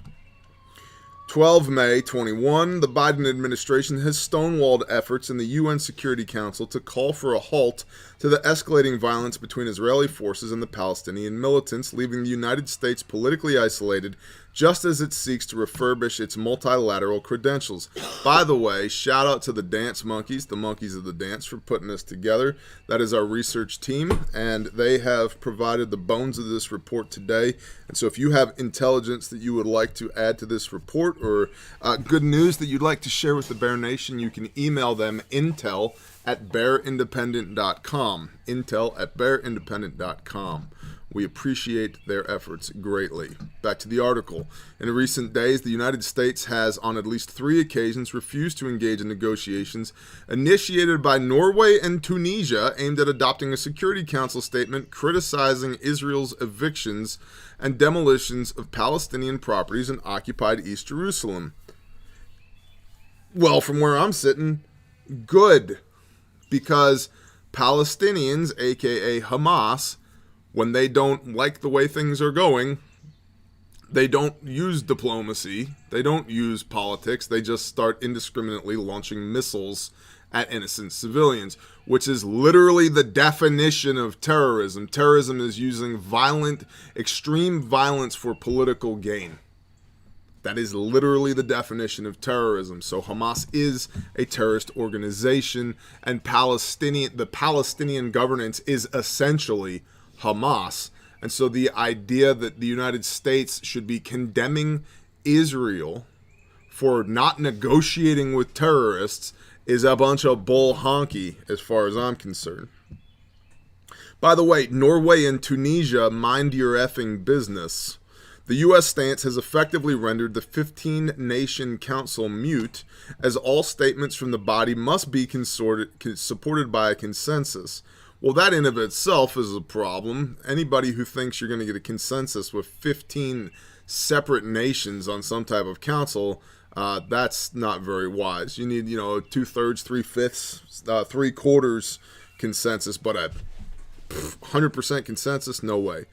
12 May 21, the Biden administration has stonewalled efforts in the UN Security Council to call for a halt to the escalating violence between Israeli forces and the Palestinian militants, leaving the United States politically isolated just as it seeks to refurbish its multilateral credentials. By the way, shout out to the dance monkeys, the monkeys of the dance, for putting this together. That is our research team, and they have provided the bones of this report today. And so if you have intelligence that you would like to add to this report, or good news that you'd like to share with the Bear Nation, you can email them intel@bearindependent.com. intel@bearindependent.com. We appreciate their efforts greatly. Back to the article. In recent days, the United States has, on at least 3 occasions, refused to engage in negotiations initiated by Norway and Tunisia aimed at adopting a Security Council statement criticizing Israel's evictions and demolitions of Palestinian properties in occupied East Jerusalem. Well, from where I'm sitting, good. Because Palestinians, aka Hamas, when they don't like the way things are going, they don't use diplomacy, they don't use politics, they just start indiscriminately launching missiles at innocent civilians, which is literally the definition of terrorism. Terrorism is using extreme violence for political gain. That is literally the definition of terrorism. So Hamas is a terrorist organization, and the Palestinian governance is essentially Hamas. And so the idea that the United States should be condemning Israel for not negotiating with terrorists is a bunch of bull honky as far as I'm concerned. By the way, Norway and Tunisia, mind your effing business. The U.S. stance has effectively rendered the 15-nation council mute, as all statements from the body must be supported by a consensus. Well, that in of itself is a problem. Anybody who thinks you're going to get a consensus with 15 separate nations on some type of council, that's not very wise. You need, 2/3, 3/5, 3/4 consensus, but a 100% consensus, no way.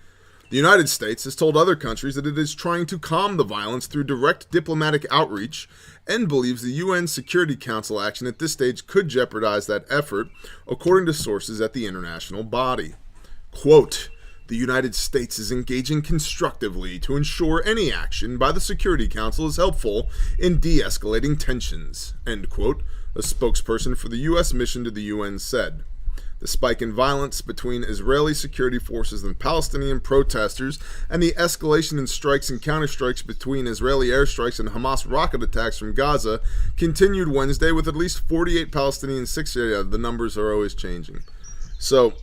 The United States has told other countries that it is trying to calm the violence through direct diplomatic outreach and believes the UN Security Council action at this stage could jeopardize that effort, according to sources at the international body. Quote, the United States is engaging constructively to ensure any action by the Security Council is helpful in de-escalating tensions, end quote, a spokesperson for the U.S. mission to the UN said. The spike in violence between Israeli security forces and Palestinian protesters and the escalation in strikes and counterstrikes between Israeli airstrikes and Hamas rocket attacks from Gaza continued Wednesday with at least 48 Palestinians, 6 the numbers are always changing. So,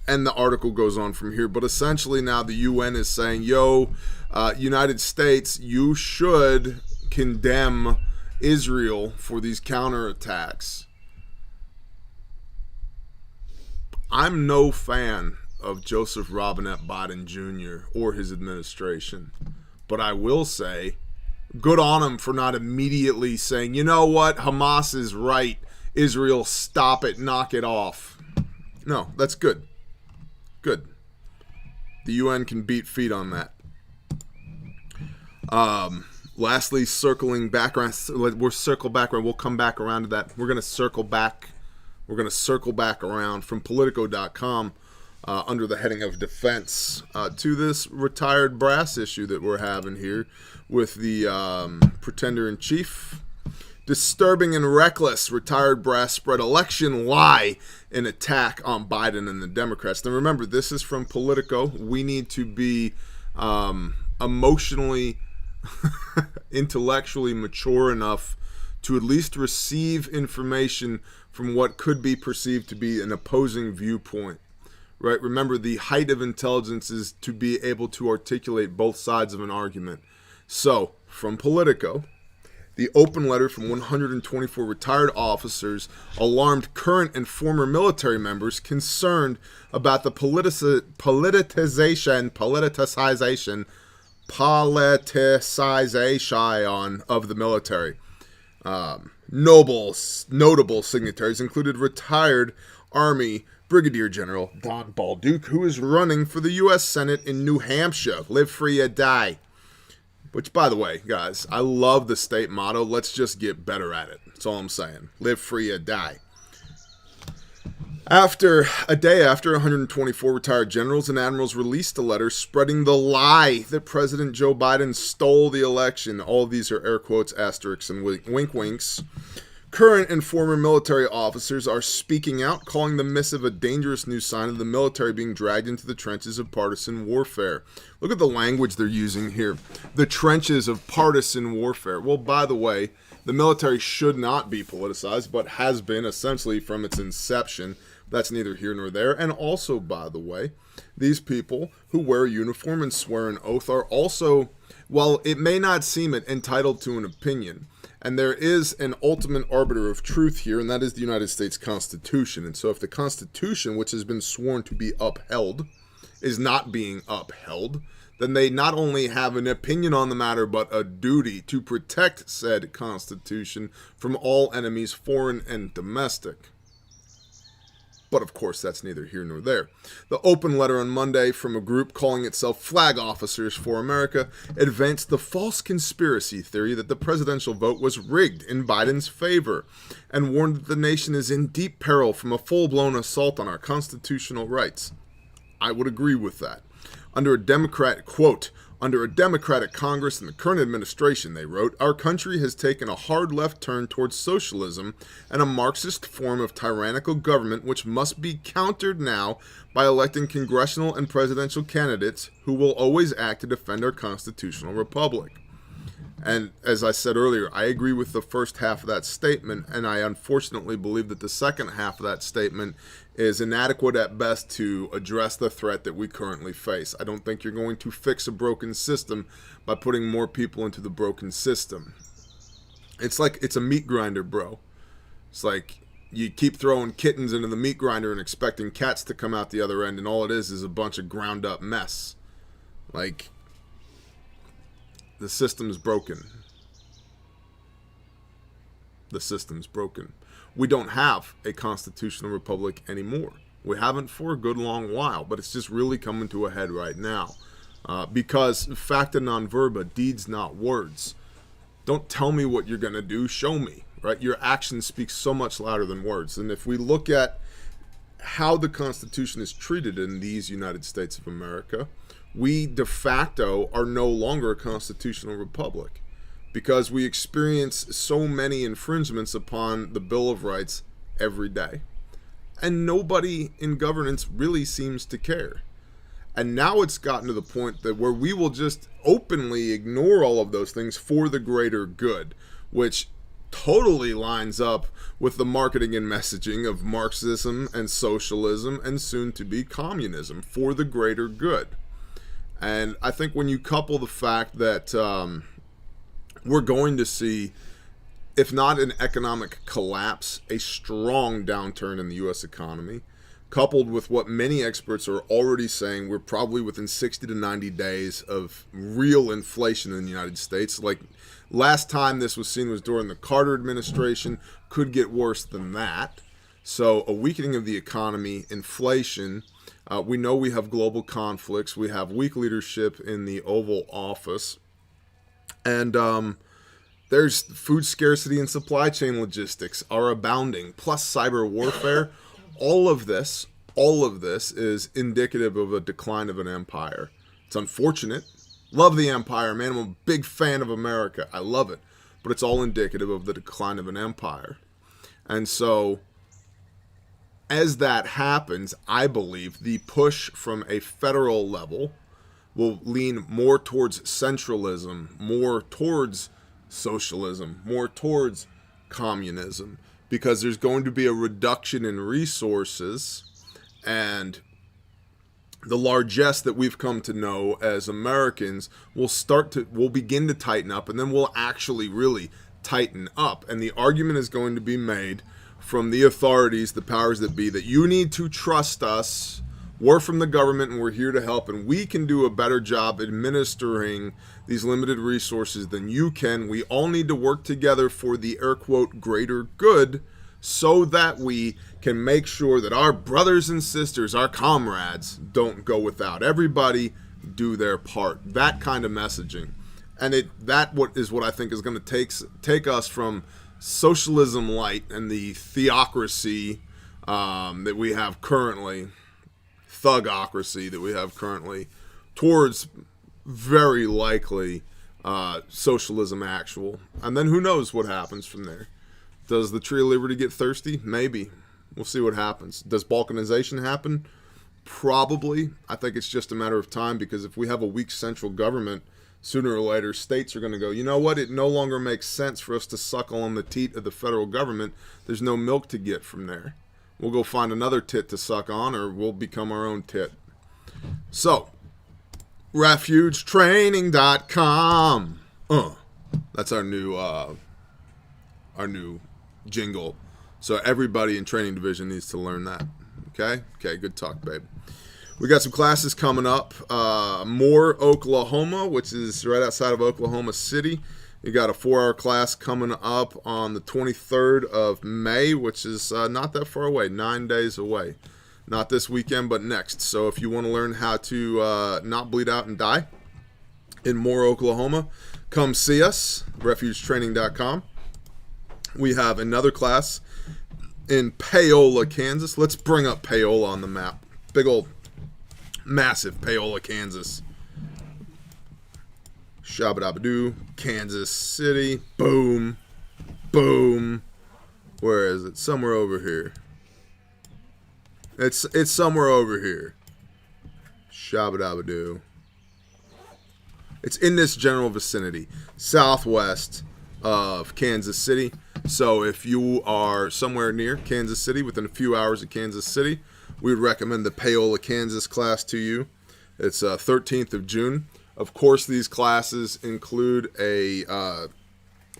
and the article goes on from here, but essentially now the UN is saying, United States, you should condemn Israel for these counterattacks. I'm no fan of Joseph Robinette Biden Jr. or his administration, but I will say, good on him for not immediately saying, you know what, Hamas is right, Israel, stop it, knock it off. No, that's good. Good. The UN can beat feet on that. Lastly, circling back around, we'll come back around to that. We're going to circle back around from Politico.com under the heading of defense to this retired brass issue that we're having here with the pretender-in-chief. Disturbing and reckless, retired brass spread election lie in attack on Biden and the Democrats. Now remember, this is from Politico. We need to be emotionally, intellectually mature enough to at least receive information from what could be perceived to be an opposing viewpoint. Right? Remember, the height of intelligence is to be able to articulate both sides of an argument. So, from Politico, the open letter from 124 retired officers alarmed current and former military members concerned about the politicization of the military. Notable signatories included retired Army Brigadier General Don Balduke, who is running for the U.S. Senate in New Hampshire. Live free or die. Which, by the way, guys, I love the state motto. Let's just get better at it. That's all I'm saying. Live free or die. A day after 124 retired generals and admirals released a letter spreading the lie that President Joe Biden stole the election. All of these are air quotes, asterisks, and wink winks. Current and former military officers are speaking out, calling the missive a dangerous new sign of the military being dragged into the trenches of partisan warfare. Look at the language they're using here. The trenches of partisan warfare. Well, by the way, the military should not be politicized, but has been essentially from its inception. That's neither here nor there. And also, by the way, these people who wear a uniform and swear an oath are also, while it may not seem it, entitled to an opinion. And there is an ultimate arbiter of truth here, and that is the United States Constitution. And so if the Constitution, which has been sworn to be upheld, is not being upheld, then they not only have an opinion on the matter, but a duty to protect said Constitution from all enemies, foreign and domestic. But of course, that's neither here nor there. The open letter on Monday from a group calling itself Flag Officers for America advanced the false conspiracy theory that the presidential vote was rigged in Biden's favor and warned that the nation is in deep peril from a full-blown assault on our constitutional rights. I would agree with that. Under a Democratic Congress and the current administration, they wrote, our country has taken a hard left turn towards socialism and a Marxist form of tyrannical government which must be countered now by electing congressional and presidential candidates who will always act to defend our constitutional republic. And as I said earlier, I agree with the first half of that statement, and I unfortunately believe that the second half of that statement is inadequate at best to address the threat that we currently face. I don't think you're going to fix a broken system by putting more people into the broken system. It's like it's a meat grinder, bro. It's like you keep throwing kittens into the meat grinder and expecting cats to come out the other end, and all it is a bunch of ground up mess. Like, the system's broken. The system's broken. We don't have a constitutional republic anymore. We haven't for a good long while, but it's just really coming to a head right now. because facta non verba, deeds not words. Don't tell me what you're going to do, show me, right? Your actions speak so much louder than words. And if we look at how the Constitution is treated in these United States of America, we de facto are no longer a constitutional republic because we experience so many infringements upon the Bill of Rights every day. And nobody in governance really seems to care. And now it's gotten to the point that where we will just openly ignore all of those things for the greater good, which totally lines up with the marketing and messaging of Marxism and socialism and soon to be communism, for the greater good. And I think when you couple the fact that we're going to see, if not an economic collapse, a strong downturn in the U.S. economy, coupled with what many experts are already saying, we're probably within 60 to 90 days of real inflation in the United States. Like last time this was seen was during the Carter administration, could get worse than that. So a weakening of the economy, inflation, we know we have global conflicts, we have weak leadership in the Oval Office, and there's food scarcity and supply chain logistics are abounding, plus cyber warfare. All of this is indicative of a decline of an empire. It's unfortunate. Love the empire, man. I'm a big fan of America. I love it. But it's all indicative of the decline of an empire. And so, as that happens, I believe the push from a federal level will lean more towards centralism, more towards socialism, more towards communism, because there's going to be a reduction in resources, and the largesse that we've come to know as Americans will begin to tighten up, and then we'll actually really tighten up. And the argument is going to be made from the authorities, the powers that be, that you need to trust us. We're from the government and we're here to help, and we can do a better job administering these limited resources than you can. We all need to work together for the air quote greater good, so that we can make sure that our brothers and sisters, our comrades, don't go without. Everybody do their part. That kind of messaging. And what I think is going to take us from socialism light and the theocracy that we have currently, thugocracy that we have currently, towards very likely socialism actual. And then who knows what happens from there. Does the Tree of Liberty get thirsty? Maybe. We'll see what happens. Does balkanization happen? Probably. I think it's just a matter of time, because if we have a weak central government, sooner or later states are going to go, you know what, it no longer makes sense for us to suckle on the teat of the federal government. There's no milk to get from there. We'll go find another tit to suck on, or we'll become our own tit. So, refugetraining.com. That's our new jingle. So everybody in training division needs to learn that. Okay, good talk, babe. We got some classes coming up. Moore, Oklahoma, which is right outside of Oklahoma City. You got a 4-hour class coming up on the 23rd of May, which is not that far away, 9 days away. Not this weekend, but next. So if you want to learn how to not bleed out and die in Moore, Oklahoma, come see us, refugetraining.com. We have another class in Paola, Kansas. Let's bring up Paola on the map. Big old, massive Paola, Kansas. Shabba-dabba-doo, Kansas City. Boom. Boom. Where is it? Somewhere over here. It's somewhere over here. Shabba-dabba-doo. It's in this general vicinity. Southwest of Kansas City. So if you are somewhere near Kansas City, within a few hours of Kansas City, we would recommend the Paola, Kansas class to you. It's 13th of June. Of course, these classes include a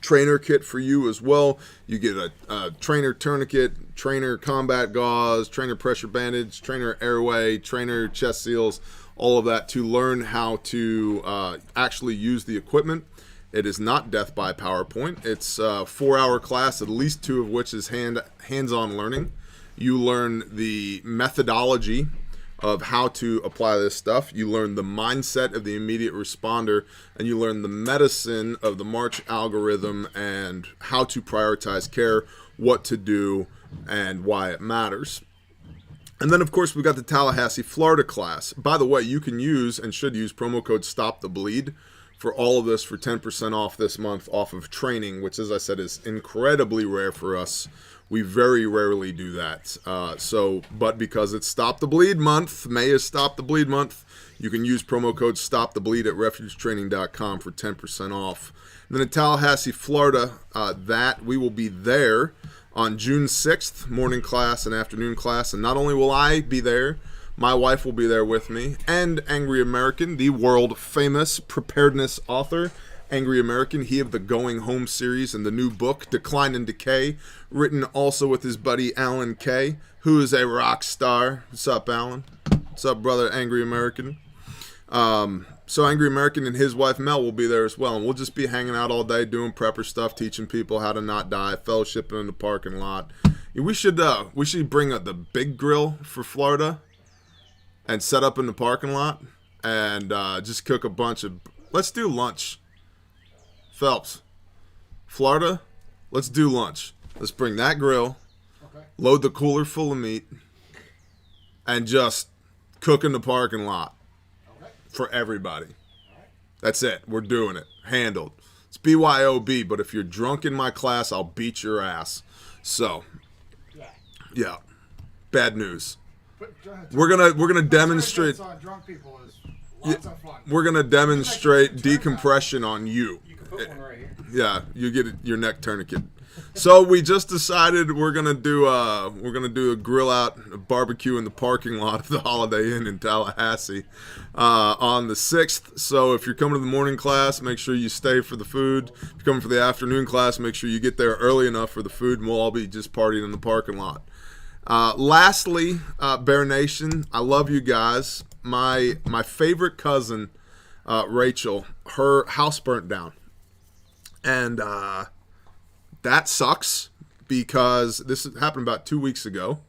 trainer kit for you as well. You get a trainer tourniquet, trainer combat gauze, trainer pressure bandage, trainer airway, trainer chest seals, all of that to learn how to actually use the equipment. It is not death by PowerPoint. It's a 4-hour class, at least 2 of which is hands-on learning. You learn the methodology of how to apply this stuff. You learn the mindset of the immediate responder, and you learn the medicine of the March algorithm and how to prioritize care, what to do, and why it matters. And then, of course, we've got the Tallahassee, Florida class. By the way, you can use and should use promo code STOPTHEBLEED for all of this for 10% off this month off of training, which, as I said, is incredibly rare for us. We very rarely do that. But because it's Stop the Bleed month, May is Stop the Bleed month, you can use promo code STOPTHEBLEED at refugetraining.com for 10% off. And then in Tallahassee, Florida, that we will be there on June 6th, morning class and afternoon class. And not only will I be there, my wife will be there with me, and Angery American, the world famous preparedness author, Angery American, he of the Going Home series and the new book, Decline and Decay, written also with his buddy Alan Kay, who is a rock star. What's up, Alan? What's up, brother Angery American? So Angery American and his wife Mel will be there as well, and we'll just be hanging out all day doing prepper stuff, teaching people how to not die, fellowshipping in the parking lot. We should bring the big grill for Florida and set up in the parking lot and just cook a bunch of. Let's do lunch. Phelps, Florida, let's do lunch. Let's bring that grill, load the cooler full of meat, and just cook in the parking lot for everybody. That's it. We're doing it. Handled. It's BYOB, but if you're drunk in my class, I'll beat your ass. So, yeah. Bad news. We're gonna demonstrate. Drunk people is lots of fun. We're gonna demonstrate decompression on you. Put one right here. Yeah, you get your neck tourniquet. So we just decided we're gonna do a grill out, a barbecue in the parking lot of the Holiday Inn in Tallahassee on the 6th. So if you're coming to the morning class, make sure you stay for the food. If you're coming for the afternoon class, make sure you get there early enough for the food, and we'll all be just partying in the parking lot. Lastly, Bear Nation, I love you guys. My favorite cousin, Rachel, her house burnt down. And that sucks because this happened about 2 weeks ago.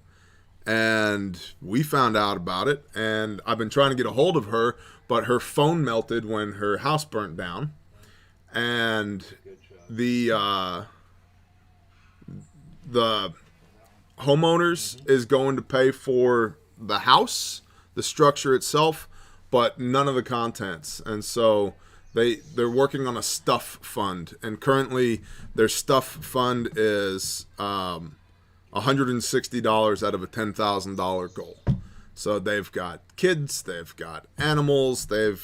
And we found out about it. And I've been trying to get a hold of her, but her phone melted when her house burnt down. And the homeowners is going to pay for the house, the structure itself, but none of the contents. And so they're working on a stuff fund, and currently their stuff fund is $160 out of a $10,000 goal. So they've got kids, they've got animals, their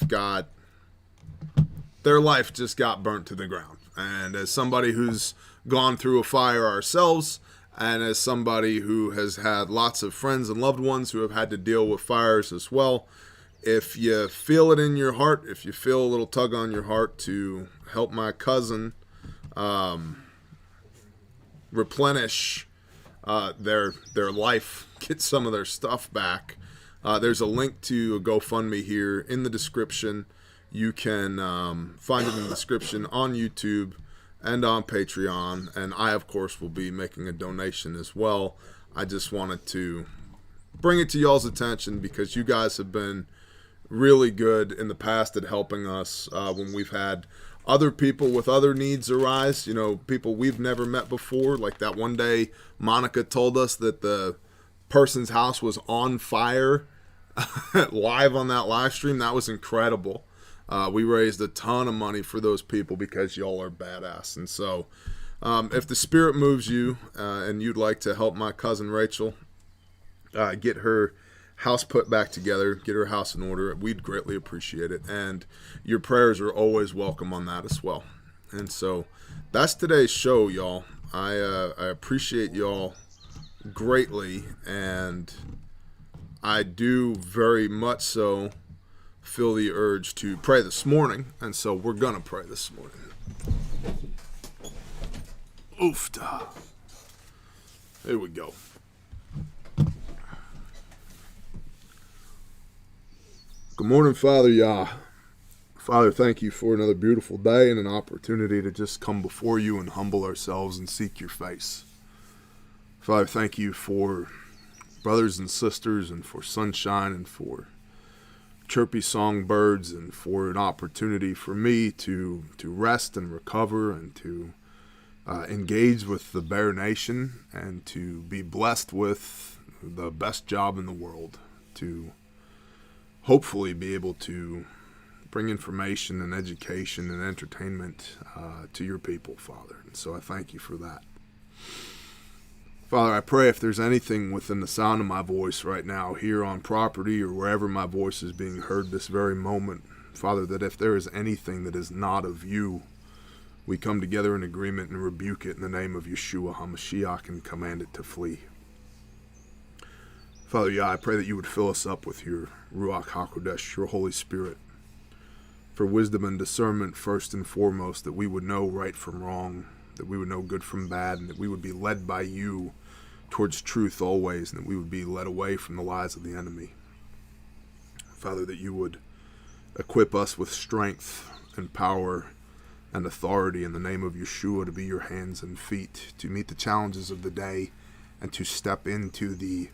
life just got burnt to the ground. And as somebody who's gone through a fire ourselves, and as somebody who has had lots of friends and loved ones who have had to deal with fires as well, if you feel it in your heart, if you feel a little tug on your heart to help my cousin replenish their life, get some of their stuff back, there's a link to a GoFundMe here in the description. You can find it in the description on YouTube and on Patreon, and I, of course, will be making a donation as well. I just wanted to bring it to y'all's attention because you guys have been really good in the past at helping us when we've had other people with other needs arise, people we've never met before. Like that one day Monica told us that the person's house was on fire live on that live stream. That was incredible. We raised a ton of money for those people because y'all are badass. And so if the spirit moves you and you'd like to help my cousin Rachel get her house put back together, get her house in order, we'd greatly appreciate it. And your prayers are always welcome on that as well. And so that's today's show, y'all. I appreciate y'all greatly, and I do very much so feel the urge to pray this morning, and so we're gonna pray this morning. Oofta. There we go. Good morning, Father Yah. Father, thank you for another beautiful day and an opportunity to just come before you and humble ourselves and seek your face. Father, thank you for brothers and sisters, and for sunshine, and for chirpy songbirds, and for an opportunity for me to rest and recover, and to engage with the Bear Nation, and to be blessed with the best job in the world, to hopefully be able to bring information and education and entertainment to your people, Father. And so I thank you for that. Father, I pray if there's anything within the sound of my voice right now, here on property or wherever my voice is being heard this very moment, Father, that if there is anything that is not of you, we come together in agreement and rebuke it in the name of Yeshua HaMashiach and command it to flee. Father, I pray that you would fill us up with your Ruach HaKodesh, your Holy Spirit, for wisdom and discernment first and foremost, that we would know right from wrong, that we would know good from bad, and that we would be led by you towards truth always, and that we would be led away from the lies of the enemy. Father, that you would equip us with strength and power and authority in the name of Yeshua to be your hands and feet, to meet the challenges of the day, and to step into the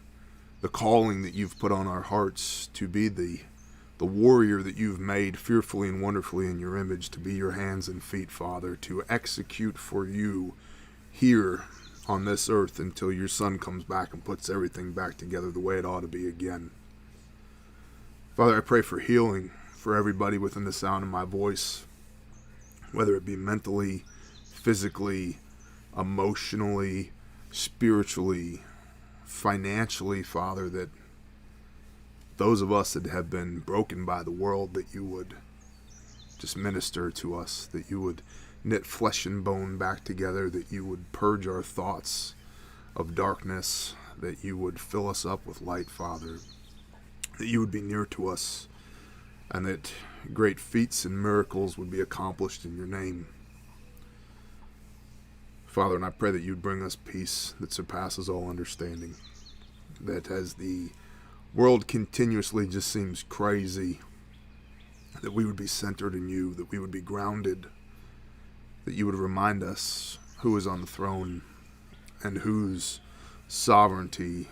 calling that you've put on our hearts, to be the warrior that you've made fearfully and wonderfully in your image, to be your hands and feet, Father, to execute for you here on this earth until your Son comes back and puts everything back together the way it ought to be again. Father, I pray for healing for everybody within the sound of my voice, whether it be mentally, physically, emotionally, spiritually, financially, Father, that those of us that have been broken by the world, that you would just minister to us, that you would knit flesh and bone back together, that you would purge our thoughts of darkness, that you would fill us up with light, Father, that you would be near to us, and that great feats and miracles would be accomplished in your name. Father, and I pray that you'd bring us peace that surpasses all understanding, that as the world continuously just seems crazy, that we would be centered in you, that we would be grounded, that you would remind us who is on the throne and whose sovereignty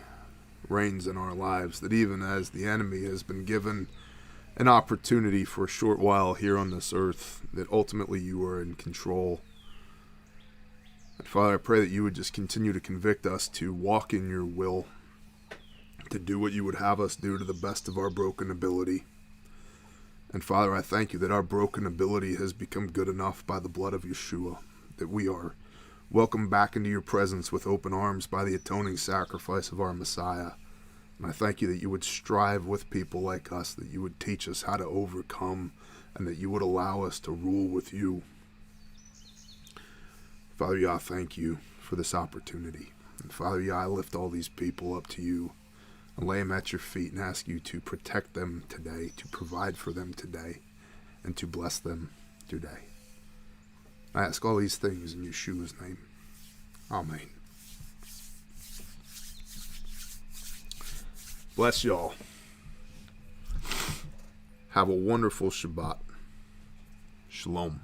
reigns in our lives, that even as the enemy has been given an opportunity for a short while here on this earth, that ultimately you are in control. And Father, I pray that you would just continue to convict us to walk in your will, to do what you would have us do to the best of our broken ability. And Father, I thank you that our broken ability has become good enough by the blood of Yeshua, that we are welcomed back into your presence with open arms by the atoning sacrifice of our Messiah. And I thank you that you would strive with people like us, that you would teach us how to overcome, and that you would allow us to rule with you. Father, I thank you for this opportunity. And Father, I lift all these people up to you and lay them at your feet and ask you to protect them today, to provide for them today, and to bless them today. I ask all these things in Yeshua's name. Amen. Bless y'all. Have a wonderful Shabbat. Shalom.